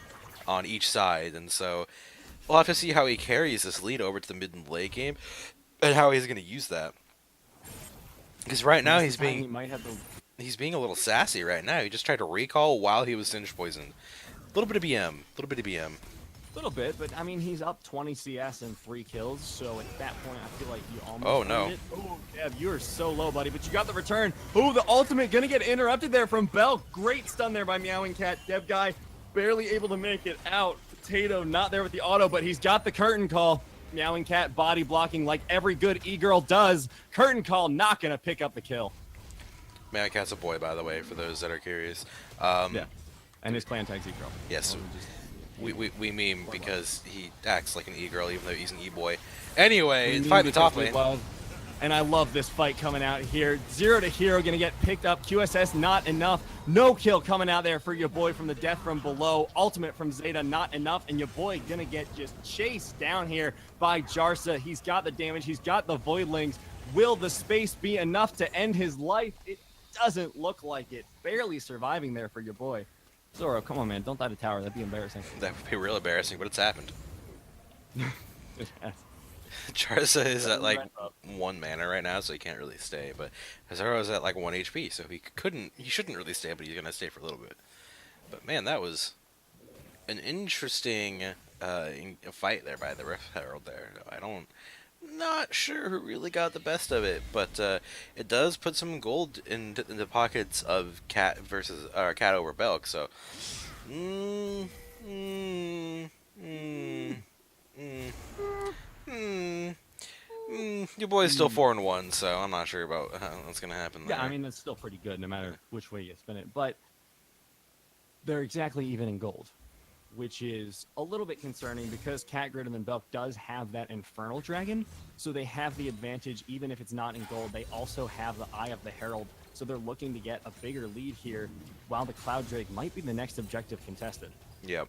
on each side, and so we'll have to see how he carries this lead over to the mid and late game and how he's going to use that. Because right now This time he might have the he's being a little sassy right now. He just tried to recall while he was Singe poisoned. A little bit of BM. little bit, but I mean, he's up 20 CS and 3 kills, so at that point, I feel like you almost Oh, no. earned it. Oh, Dev, you are so low, buddy, but you got the return. Oh, the ultimate gonna get interrupted there from Belk. Great stun there by Meowing Cat. Dev guy barely able to make it out. Potato not there with the auto, but he's got the curtain call. Meowing Cat body blocking like every good e-girl does. Curtain call not gonna pick up the kill. Man, Cat's a boy, by the way, for those that are curious. Yeah, and his clan tag's e-girl. Yes, Well, just- we meme because he acts like an e-girl even though he's an e-boy. Anyway, We fight need the top because we lane. love- And I love this fight coming out here. 0 to Hero gonna get picked up. QSS not enough. No kill coming out there for your boy from the death from below. Ultimate from Zeta not enough. And your boy gonna get just chased down here by Jarsa. He's got the damage. He's got the Voidlings. Will the space be enough to end his life? It doesn't look like it. Barely surviving there for your boy. Zoro, come on, man. Don't die to tower. That'd be embarrassing. That would be real embarrassing, but it's happened. Charza is at like 1 mana right now, so he can't really stay. But Hazaro's at like 1 HP, so he shouldn't really stay, but he's gonna stay for a little bit. But man, that was an interesting fight there by the Rift Herald there. Not sure who really got the best of it, but it does put some gold in the pockets of Cat versus Cat over Belk. So, Your boy's still 4-1, so I'm not sure about what's gonna happen there. Yeah, I mean, that's still pretty good no matter which way you spin it. But they're exactly even in gold, which is a little bit concerning because Cat Greater Than Belk does have that Infernal Dragon, so they have the advantage even if it's not in gold. They also have the Eye of the Herald, so they're looking to get a bigger lead here, while the Cloud Drake might be the next objective contested. Yep.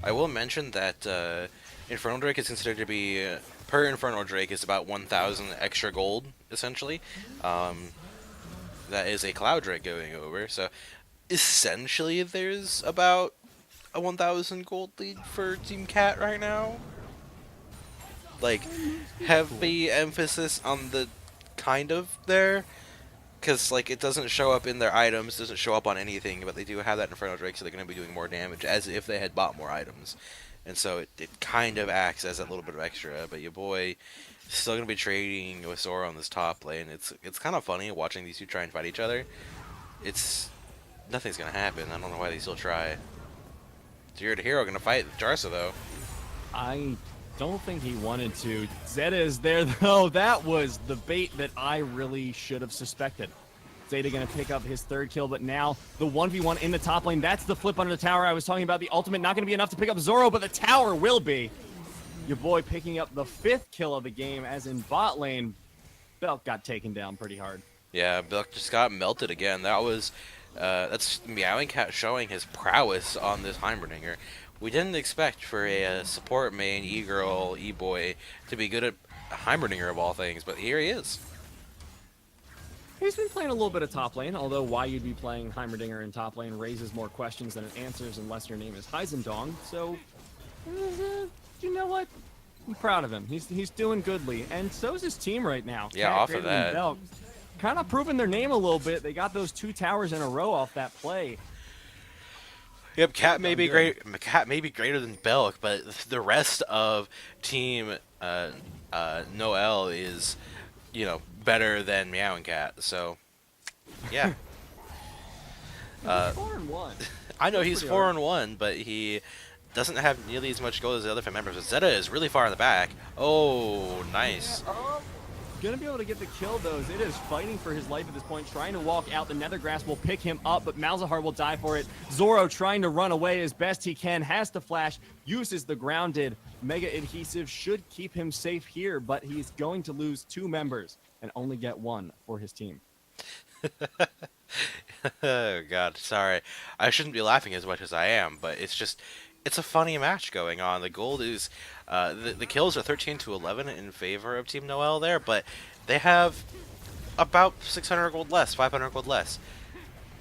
I will mention that Infernal Drake is considered to be, per Infernal Drake, is about 1,000 extra gold, essentially. That is a Cloud Drake going over, so essentially there's about a 1,000 gold lead for Team Cat right now. Like, heavy emphasis on the kind of there, because like it doesn't show up in their items, doesn't show up on anything, but they do have that Infernal Drake, so they're going to be doing more damage as if they had bought more items. And so it kind of acts as a little bit of extra, but your boy is still going to be trading with Zoro on this top lane. It's kind of funny watching these two try and fight each other. Nothing's going to happen. I don't know why they still try. Zero to Hero going to fight Jarsa, though. I don't think he wanted to. Zeta is there, though. That was the bait that I really should have suspected. Zeta going to pick up his third kill, but now the 1v1 in the top lane. That's the flip under the tower I was talking about. The ultimate not going to be enough to pick up Zoro, but the tower will be. Your boy picking up the 5th kill of the game, as in bot lane, Belk got taken down pretty hard. Yeah, Belk just got melted again. That's Meowing Cat showing his prowess on this Heimerdinger. We didn't expect for a support main E-girl, E-boy to be good at Heimerdinger of all things, but here he is. He's been playing a little bit of top lane, although why you'd be playing Heimerdinger in top lane raises more questions than it answers unless your name is Heisendong. So, you know what? I'm proud of him. He's doing goodly, and so's his team right now. Yeah, Cat, off of Greater Than that. Belk, kind of proving their name a little bit. They got those 2 towers in a row off that play. Yep, Cat may be great. Cat may be greater than Belk, but the rest of Team Noel is, better than Meowing Cat. So, yeah. 4-1. I know he's pretty hard. 4-1, but he doesn't have nearly as much gold as the other 5 members. But Zeta is really far in the back. Oh, nice. Gonna be able to get the kill, though. Zeta is fighting for his life at this point, trying to walk out. The Nethergrass will pick him up, but Malzahar will die for it. Zoro trying to run away as best he can, has to flash, uses the grounded. Mega Adhesive should keep him safe here, but he's going to lose 2 members and only get 1 for his team. Oh, God, sorry. I shouldn't be laughing as much as I am, but it's a funny match going on. The gold is, the kills are 13-11 in favor of Team Noel there, but they have about 600 gold less, 500 gold less.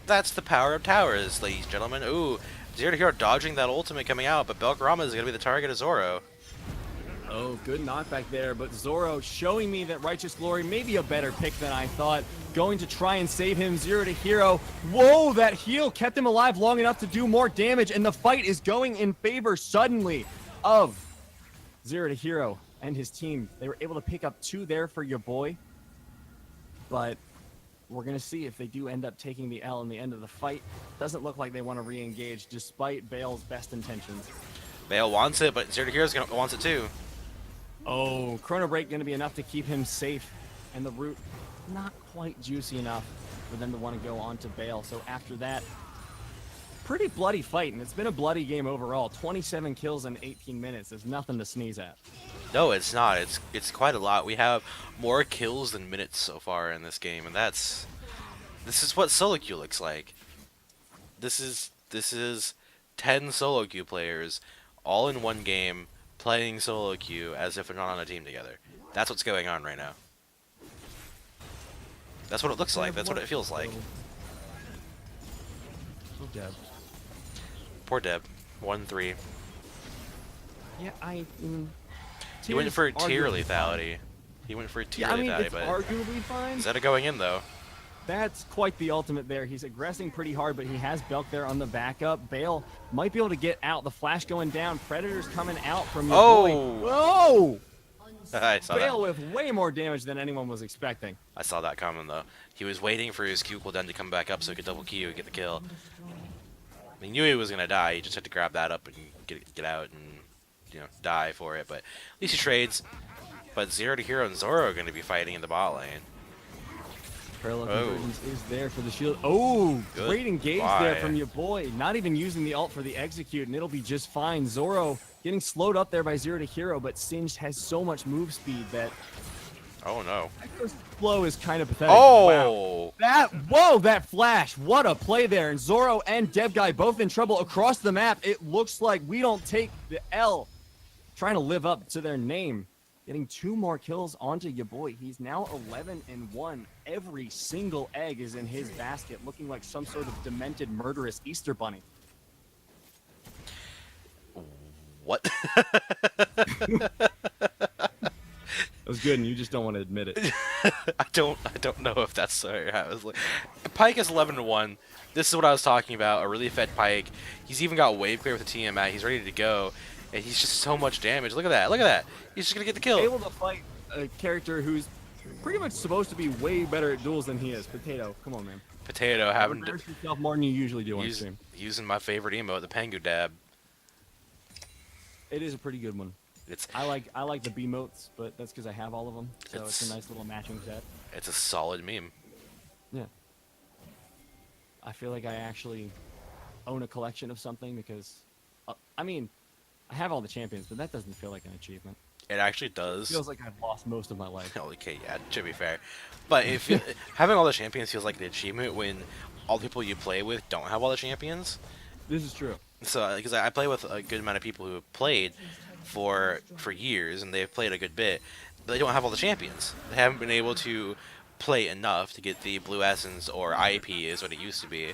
That's the power of towers, ladies and gentlemen. Ooh, Zero to Hero dodging that ultimate coming out, but Belkrama is going to be the target of Zoro. Oh, good knockback there, but Zoro showing me that Righteous Glory may be a better pick than I thought. Going to try and save him, Zero to Hero. Whoa, that heal kept him alive long enough to do more damage, and the fight is going in favor suddenly of Zero to Hero and his team. They were able to pick up 2 there for your boy, but we're going to see if they do end up taking the L in the end of the fight. Doesn't look like they want to re-engage, despite Bale's best intentions. Bale wants it, but Zero to Hero wants it too. Oh, Chrono Break going to be enough to keep him safe, and the root not quite juicy enough for them to want to go on to Bale. So after that, pretty bloody fight, and it's been a bloody game overall. 27 kills in 18 minutes. There's nothing to sneeze at. No, it's not. It's quite a lot. We have more kills than minutes so far in this game, and this is what solo queue looks like. This is 10 solo queue players all in one game playing solo queue as if they're not on a team together. That's what's going on right now. That's what it looks like. That's what it feels like. Oh, Deb. Poor Deb. 1-3. Yeah, He went for tier arguably lethality. He went for tier Yeah, I mean, lethality, it's but arguably fine. Zeta going in though. That's quite the ultimate there. He's aggressing pretty hard, but he has Belk there on the backup. Bale might be able to get out. The flash going down. Predators coming out from your boy. Whoa! I saw Bale that. with way more damage than anyone was expecting. I saw that coming though. He was waiting for his Q cooldown to come back up so he could double Q and get the kill. He knew he was gonna die. He just had to grab that up and get out and die for it. But at least he trades. But Zero to Hero and Zoro are going to be fighting in the bot lane. Parallel Oh. convergence is there for the shield. Oh, Good great engage buy. there from your boy. Not even using the ult for the execute, and it'll be just fine. Zoro getting slowed up there by Zero to Hero, but Singed has so much move speed that Oh no. Echo's flow is kind of pathetic. Oh! Wow. That flash. What a play there. And Zoro and Dev Guy both in trouble across the map. It looks like we don't take the L. Trying to live up to their name. Getting 2 more kills onto your boy. He's now 11-1. Every single egg is in his basket, looking like some sort of demented, murderous Easter bunny. What? That was good, and you just don't want to admit it. I don't know if that's sorry. I was like, Pyke is 11-1. This is what I was talking about. A really fed Pyke. He's even got wave clear with the TMI. He's ready to go, and he's just so much damage. Look at that. Look at that. He's just gonna get the kill. Able to fight a character who's pretty much supposed to be way better at duels than he is. Potato, come on, man. Potato having Embarrass yourself more than you usually do on stream. using my favorite emote, the Pengu dab. It is a pretty good one. It's I like the B motes, but that's because I have all of them. So it's It's- a nice little matching set. it's a solid meme. Yeah. I feel like I actually own a collection of something because, I mean, I have all the champions, but that doesn't feel like an achievement. It actually It does. feels like I've lost most of my life. Okay, yeah, to be fair, but if having all the champions feels like the achievement when all the people you play with don't have all the champions. This is true. So, because I play with a good amount of people who have played for years, and they've played a good bit, but they don't have all the champions. They haven't been able to play enough to get the Blue Essence, or IP is what it used to be,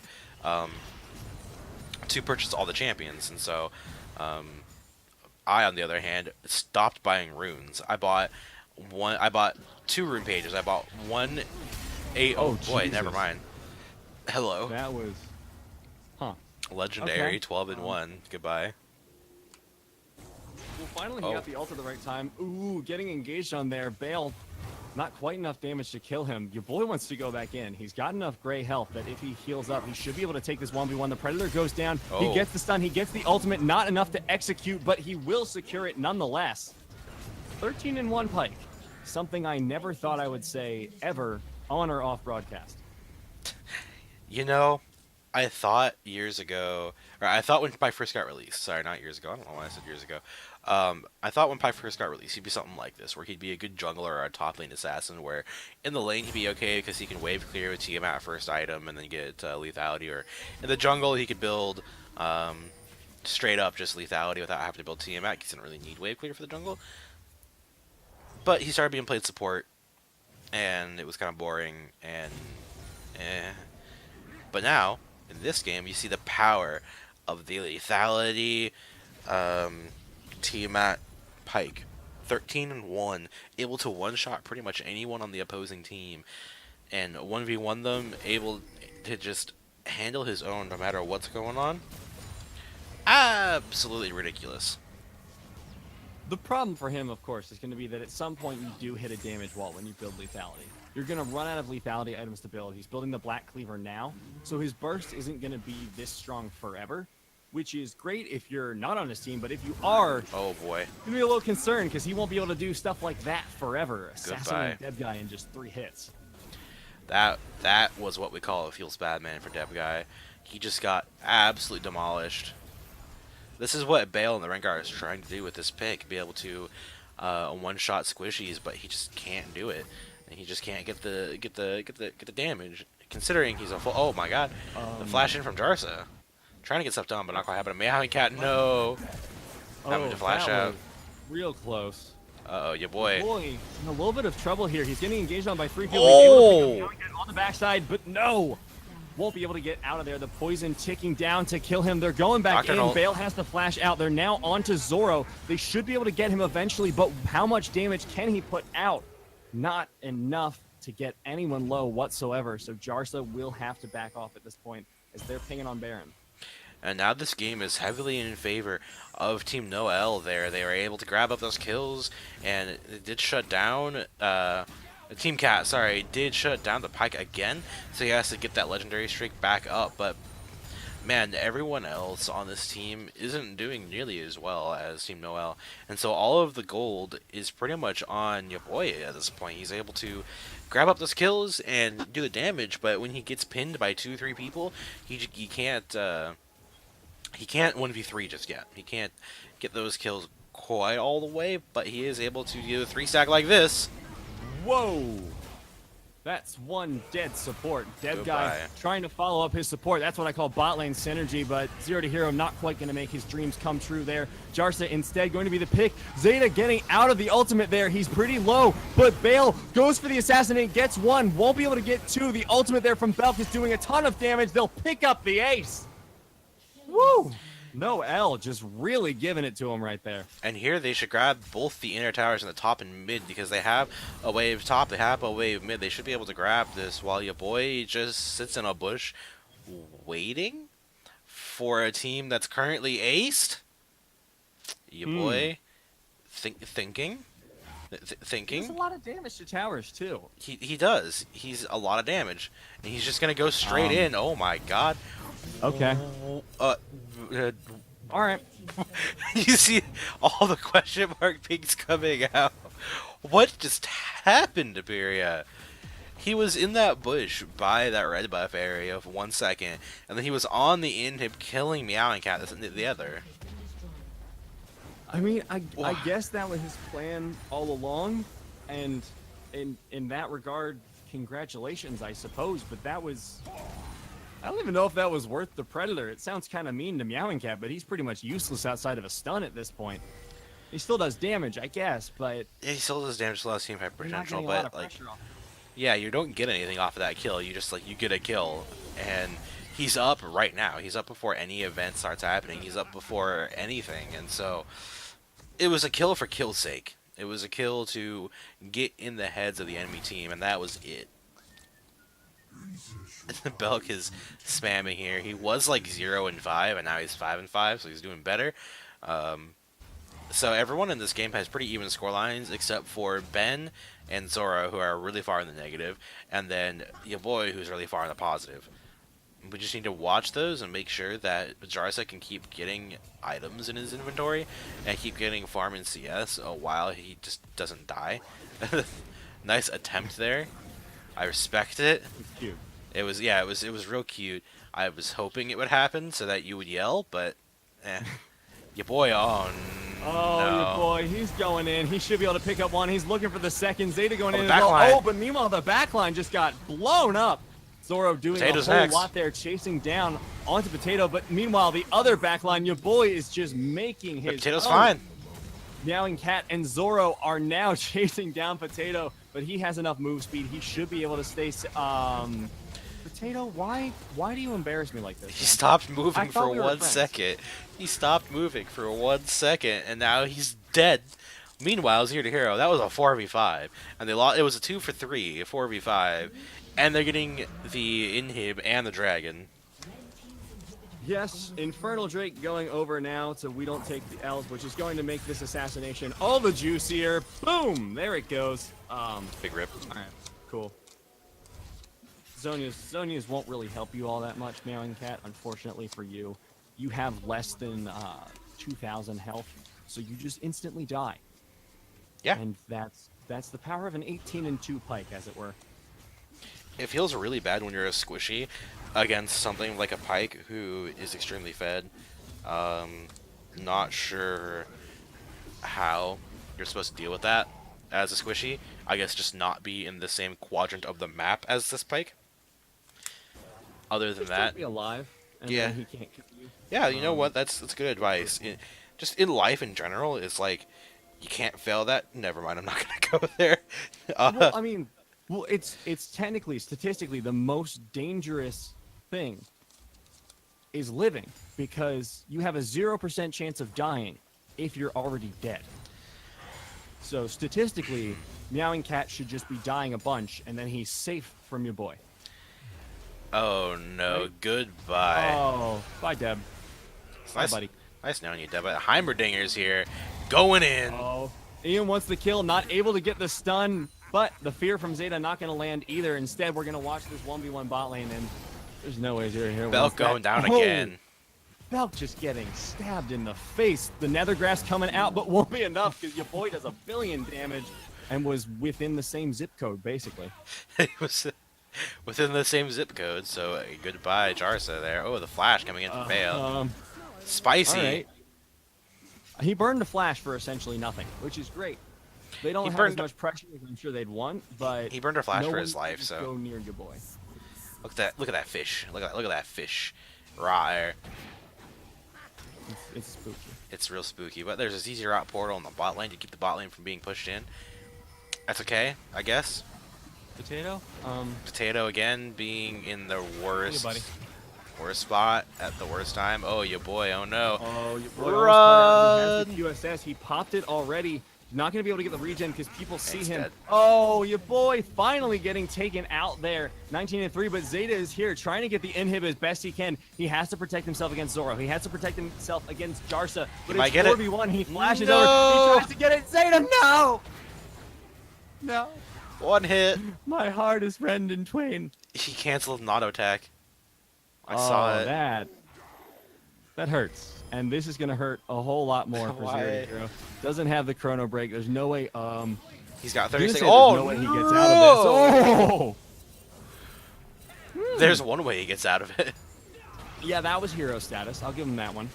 to purchase all the champions. And so, I, on the other hand, stopped buying runes. I bought 2 rune pages. I bought one. Oh boy, Jesus. never mind. Hello. That was, huh? Legendary, Okay. 12-1. Goodbye. Well, finally he Oh. got the ult at the right time. Ooh, getting engaged on there. Bale, not quite enough damage to kill him. Your boy wants to go back in. He's got enough gray health that if he heals up, he should be able to take this 1v1. The Predator goes down. Oh. He gets the stun. He gets the ultimate. Not enough to execute, but he will secure it nonetheless. 13-1 Pyke. Something I never thought I would say ever on or off broadcast. You know, I thought years ago, or I thought when Pi first got released, sorry, not years ago, I don't know why I said years ago. I thought when Pi first got released, he'd be something like this, where he'd be a good jungler or a top lane assassin, where in the lane he'd be okay because he can wave clear with Tiamat first item and then get lethality, or in the jungle he could build straight up just lethality without having to build Tiamat because he didn't really need wave clear for the jungle. But he started being played support, and it was kind of boring, and But now, in this game, you see the power of the lethality Tiamat Pyke. 13-1, able to one-shot pretty much anyone on the opposing team, and 1v1 them, able to just handle his own no matter what's going on. Absolutely ridiculous. The problem for him, of course, is going to be that at some point you do hit a damage wall when you build lethality. You're going to run out of lethality items to build. He's building the Black Cleaver now, so his burst isn't going to be this strong forever, which is great if you're not on his team, but if you are, Oh boy. you're going to be a little concerned because he won't be able to do stuff like that forever. Assassinating Goodbye. Dead Guy in just 3 hits. That was what we call a feels bad man for Dev Guy. He just got absolutely demolished. This is what Bale and the Rengar is trying to do with this pick, be able to one-shot squishies, but he just can't do it, and he just can't get the damage. Considering he's a full. Oh my God, the flash in from Jarsa, trying to get stuff done, but not quite happening. Meow Cat, no, having to flash that out. was real close. Uh oh, your boy. Boy, in a little bit of trouble here. He's getting engaged on by 3 people. He's able to pick up Meow Cat on the backside, but no. Won't be able to get out of there. The poison ticking down to kill him. They're going back Nocturnal. in. Bale has to flash out. They're now onto Zoro. They should be able to get him eventually, but how much damage can he put out? Not enough to get anyone low whatsoever. So Jarsa will have to back off at this point as they're pinging on Baron. And now this game is heavily in favor of Team Noel there. They were able to grab up those kills, and it did shut down. Team Cat, sorry, did shut down the Pyke again, so he has to get that legendary streak back up. But man, everyone else on this team isn't doing nearly as well as Team Noel, and so all of the gold is pretty much on your boy at this point. He's able to grab up those kills and do the damage, but when he gets pinned by 2-3 people, he can't 1v3 just yet. He can't get those kills quite all the way, but he is able to do a 3-stack like this. Whoa! That's one dead support. Dead guy Goodbye. trying to follow up his support. That's what I call bot lane synergy, but Zero to Hero not quite going to make his dreams come true there. Jarsa instead going to be the pick. Zeta getting out of the ultimate there. He's pretty low, but Bale goes for the assassinate, gets one, won't be able to get two. The ultimate there from Belk is doing a ton of damage. They'll pick up the ace. Woo! No L, just really giving it to him right there. And here they should grab both the inner towers in the top and mid because they have a wave top, they have a wave mid. They should be able to grab this while your boy just sits in a bush waiting for a team that's currently aced. Your boy thinking. He does a lot of damage to towers too. He does. He's a lot of damage. And he's just going to go straight in. Oh my god. Okay. All right. You see all the question mark pings coming out. What just happened to Beria? He was in that bush by that red buff area for 1 second, and then he was on the inhib killing Meowing Cat the other. I mean, I guess that was his plan all along, and in that regard, congratulations, I suppose. But that was, I don't even know if that was worth the Predator. It sounds kind of mean to Meowing Cat, but he's pretty much useless outside of a stun at this point. He still does damage, I guess, but Yeah, he still does damage to a lot of team fight you're not potential, getting a lot of but like, pressure off. yeah, you don't get anything off of that kill. You just you get a kill, and he's up right now. He's up before any event starts happening. He's up before anything, and so it was a kill for kill's sake. It was a kill to get in the heads of the enemy team, and that was it. Belk is spamming here. He was like 0-5, and now he's 5-5, so he's doing better. So everyone in this game has pretty even score lines, except for Ben and Zora, who are really far in the negative, and then your boy, who's really far in the positive. We just need to watch those and make sure that Jarsa can keep getting items in his inventory and keep getting farm in CS while he just doesn't die. Nice attempt there. I respect it. It's cute. It was it was real cute. I was hoping it would happen so that you would yell, but your boy, oh no. Your boy, he's going in. He should be able to pick up one. He's looking for the second. Zeta going in the as well. backline. Oh, but meanwhile, the backline just got blown up. Zoro doing Potato's a whole next. lot there, chasing down onto Potato. But meanwhile, the other backline, your boy is just making his Potato's own. fine. Meowing Cat and Zoro are now chasing down Potato, but he has enough move speed. He should be able to stay. Potato, why do you embarrass me like this? He man? stopped I moving thought for we were 1 friends. second. He stopped moving for 1 second, and now he's dead. Meanwhile, Zero to Hero, that was a 4v5, and they lost. It was a 2-for-3, a 4v5, and they're getting the inhib and the dragon. Yes, Infernal Drake going over now to We Don't Take the L's, which is going to make this assassination all the juicier. Boom! There it goes. Big rip. Alright, cool. Zonia's won't really help you all that much, Meowing Cat, unfortunately for you. You have less than 2,000 health, so you just instantly die. Yeah. And that's the power of an 18-2 pike, as it were. It feels really bad when you're a squishy against something like a Pike who is extremely fed. Not sure how you're supposed to deal with that as a squishy. I guess just not be in the same quadrant of the map as this Pike. Other than Just that, don't be alive, and Yeah. then he can't kill you. yeah, you know what? That's good advice. Just in life in general, it's like you can't fail that. Never mind, I'm not gonna go there. Well, I mean, it's technically, statistically, the most dangerous thing is living, because you have a 0% chance of dying if you're already dead. So statistically, Meowing Cat should just be dying a bunch, and then he's safe from your boy. Oh no, Right? goodbye. Oh, bye, Deb. Bye, nice, buddy. nice knowing you, Deb. Heimerdinger's here, going in. Oh, Ian wants the kill, not able to get the stun, but the fear from Zeta not going to land either. Instead, we're going to watch this 1v1 bot lane, and There's no way Zero here Belk wants that. going down Oh! again. Belk just getting stabbed in the face. The Nethergrass coming out, but won't be enough because your boy does a billion damage and was within the same zip code, basically. He was within the same zip code, so goodbye Jarsa there. Oh, the flash coming in from Bale. Spicy. All right. He burned the flash for essentially nothing, which is great. They don't He have burned- as much pressure as I'm sure they'd want, but He burned her flash no for one his life, can so go near your boy. look at that! Look at that fish! Look at that fish! Raw air. It's spooky. It's real spooky, but there's a ZZ Rot portal in the bot lane to keep the bot lane from being pushed in. That's okay, I guess. Potato? Potato again being in the worst, buddy. worst spot at the worst time. Oh, your boy! Oh no! Oh, your boy Run! almost he has the QSS. He popped it already. Not going to be able to get the regen because people see It's him. dead. Oh, your boy finally getting taken out there. 19-3, but Zeta is here trying to get the inhib as best he can. He has to protect himself against Zoro. He has to protect himself against Jarsa. But might it's get it. 4v1. He flashes No! over. He tries to get it. Zeta, no! No. One hit. My heart is rend in twain. He canceled an auto attack. I saw it. That hurts. And this is going to hurt a whole lot more for Why? Zero Hero. Doesn't have the chrono break. There's no way. He's got I'm 30 gonna say seconds. Oh, there's no way he gets out of this. Oh! There's one way he gets out of it. Yeah, that was hero status. I'll give him that one.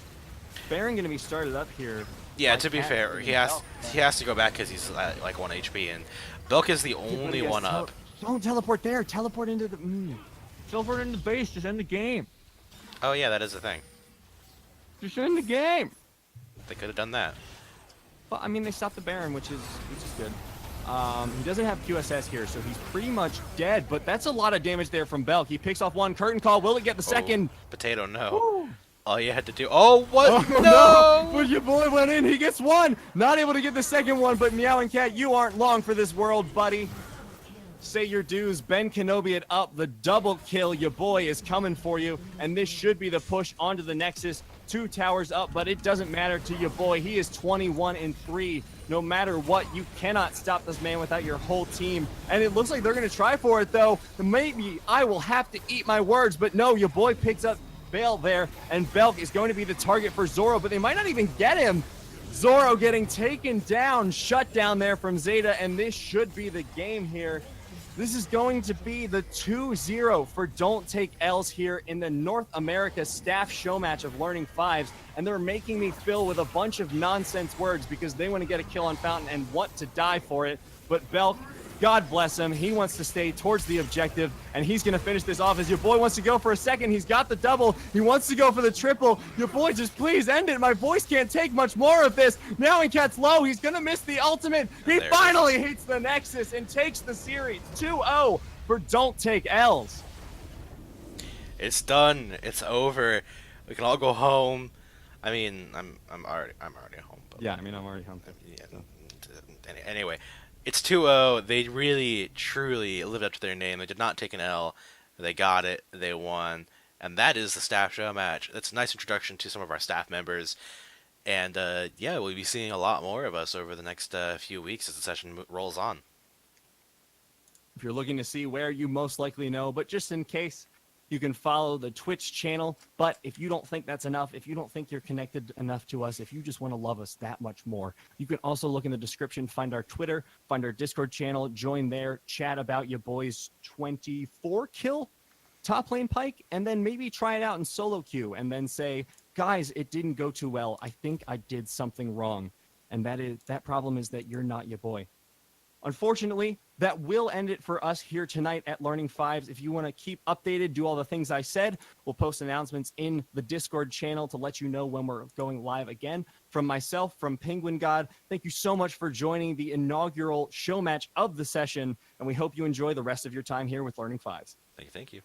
Baron going to be started up here. Yeah, by to be Cat fair, and he has Belk. to go back because he's at like 1 HP, and Belk is the only Yes, one up. Don't teleport there. Teleport into the. Teleport into the base. Just end the game. Oh yeah, that is a thing. Just end the game. They could have done that. But I mean, they stopped the Baron, which is good. He doesn't have QSS here, so he's pretty much dead. But that's a lot of damage there from Belk. He picks off one curtain call. Will it get the second? Oh, potato, no. Woo. All you had to do. Oh, what? Oh, no! But your boy went in. He gets one. Not able to get the second one. But Meowing Cat, you aren't long for this world, buddy. Say your dues. Ben Kenobi it up. The double kill. Your boy is coming for you. And this should be the push onto the Nexus. 2 towers up, but it doesn't matter to your boy. He is 21-3. No matter what, you cannot stop this man without your whole team. And it looks like they're going to try for it, though. Maybe I will have to eat my words, but no, your boy picks up Bale there, and Belk is going to be the target for Zoro, but they might not even get him. Zoro getting taken down, shut down there from Zeta, and this should be the game here. This is going to be the 2-0 for Don't Take L's here in the North America Staff Showmatch of Learning Fives, and they're making me fill with a bunch of nonsense words because they want to get a kill on Fountain and want to die for it. But Belk, God bless him, he wants to stay towards the objective, and he's going to finish this off as your boy wants to go for a second. He's got the double. He wants to go for the triple. Your boy, just please end it. My voice can't take much more of this. Now in Cat's low. He's going to miss the ultimate. He There it finally hits the Nexus and takes the series 2-0 for Don't Take L's. It's done. It's over. We can all go home. I mean, I'm already home. But Yeah, I mean, I'm already home. yeah, anyway, it's 2-0. They really, truly lived up to their name. They did not take an L. They got it. They won. And that is the Staff Show match. That's a nice introduction to some of our staff members. And, yeah, we'll be seeing a lot more of us over the next few weeks as the session rolls on. If you're looking to see where, you most likely know, but just in case, you can follow the Twitch channel. But if you don't think that's enough, if you don't think you're connected enough to us, if you just want to love us that much more, you can also look in the description, find our Twitter, find our Discord channel, join there, chat about your boys' 24 kill top lane Pike, and then maybe try it out in solo queue and then say, guys, it didn't go too well. I think I did something wrong. And that problem is that you're not your boy. Unfortunately, that will end it for us here tonight at Learning Fives. If you want to keep updated, do all the things I said, we'll post announcements in the Discord channel to let you know when we're going live again. From myself, from Penguin God, thank you so much for joining the inaugural show match of the session, and we hope you enjoy the rest of your time here with Learning Fives. Thank you.